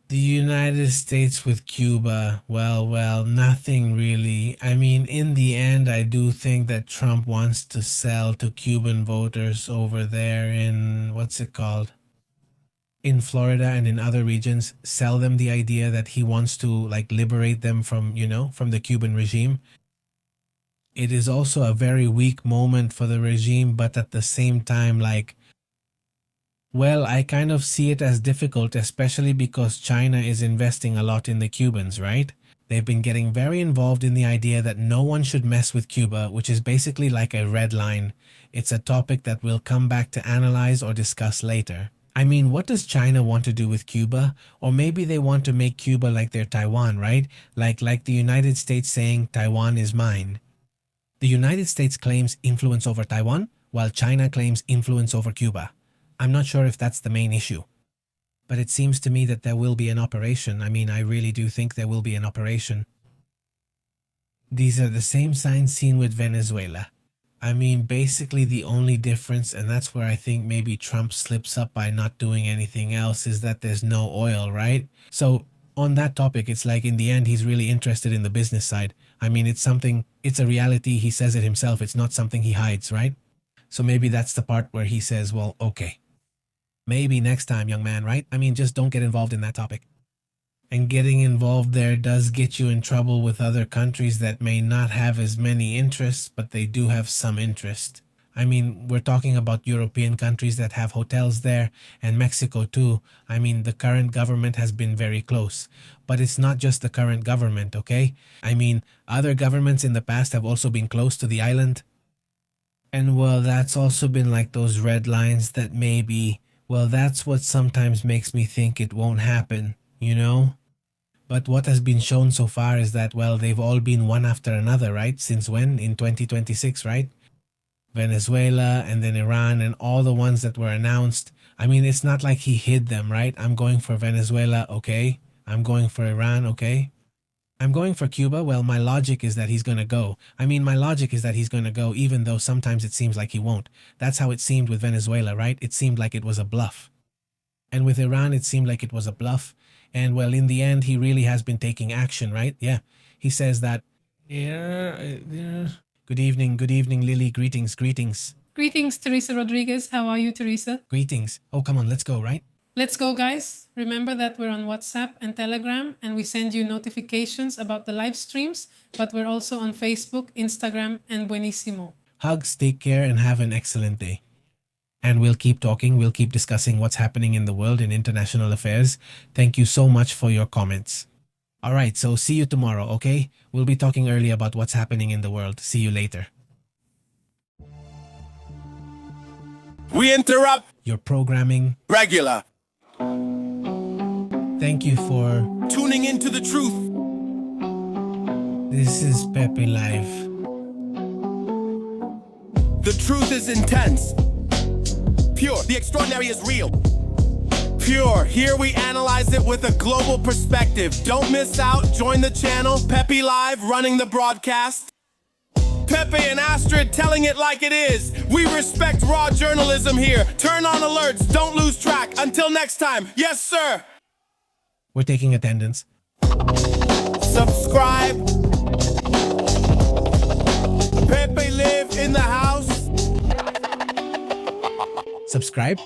A: The United States with Cuba, well, nothing really. I mean, in the end, I do think that Trump wants to sell to Cuban voters over there in, what's it called? In Florida and in other regions, sell them the idea that he wants to, like, liberate them from, from the Cuban regime. It is also a very weak moment for the regime, but at the same time, like, well, I kind of see it as difficult, especially because China is investing a lot in the Cubans, right? They've been getting very involved in the idea that no one should mess with Cuba, which is basically like a red line. It's a topic that we'll come back to analyze or discuss later. I mean, what does China want to do with Cuba? Or maybe they want to make Cuba like their Taiwan, right? Like the United States saying Taiwan is mine. The United States claims influence over Taiwan, while China claims influence over Cuba. I'm not sure if that's the main issue, but it seems to me that there will be an operation. I mean, I really do think there will be an operation. These are the same signs seen with Venezuela. I mean, basically the only difference, and that's where I think maybe Trump slips up by not doing anything else, is that there's no oil, right? So on that topic, it's like in the end, he's really interested in the business side. I mean, it's a reality. He says it himself. It's not something he hides, right? So maybe that's the part where he says, well, okay. Maybe next time, young man, right? I mean, just don't get involved in that topic. And getting involved there does get you in trouble with other countries that may not have as many interests, but they do have some interest. I mean, we're talking about European countries that have hotels there, and Mexico too. I mean, the current government has been very close. But it's not just the current government, okay? I mean, other governments in the past have also been close to the island. And well, that's also been like those red lines that maybe... Well, that's what sometimes makes me think it won't happen, But what has been shown so far is that, well, they've all been one after another, right? Since when? In 2026, right? Venezuela, and then Iran, and all the ones that were announced. I mean, it's not like he hid them, right? I'm going for Venezuela, okay. I'm going for Iran, okay. I'm going for Cuba. Well, my logic is that he's going to go. I mean, my logic is that he's going to go, even though sometimes it seems like he won't. That's how it seemed with Venezuela, right? It seemed like it was a bluff. And with Iran, it seemed like it was a bluff. And well, in the end, he really has been taking action, right? Yeah. He says that, Good evening, Lily. Greetings.
B: Greetings, Teresa Rodriguez. How are you, Teresa?
A: Greetings. Oh, come on, let's go, right?
B: Let's go, guys. Remember that we're on WhatsApp and Telegram, and we send you notifications about the live streams, but we're also on Facebook, Instagram, and Buenissimo.
A: Hugs, take care, and have an excellent day. And we'll keep talking. We'll keep discussing what's happening in the world in international affairs. Thank you so much for your comments. All right, so see you tomorrow, okay? We'll be talking early about what's happening in the world. See you later.
L: We interrupt
A: your programming.
L: Regular.
A: Thank you for
L: tuning into the truth.
A: This is Pepe Live.
L: The truth is intense. Pure. The extraordinary is real. Pure. Here we analyze it with a global perspective. Don't miss out. Join the channel. Pepe Live running the broadcast. Pepe and Astrid telling it like it is. We respect raw journalism here. Turn on alerts. Don't lose track. Until next time. Yes, sir.
A: We're taking attendance.
L: Subscribe. Pepe Live in the house.
A: Subscribe.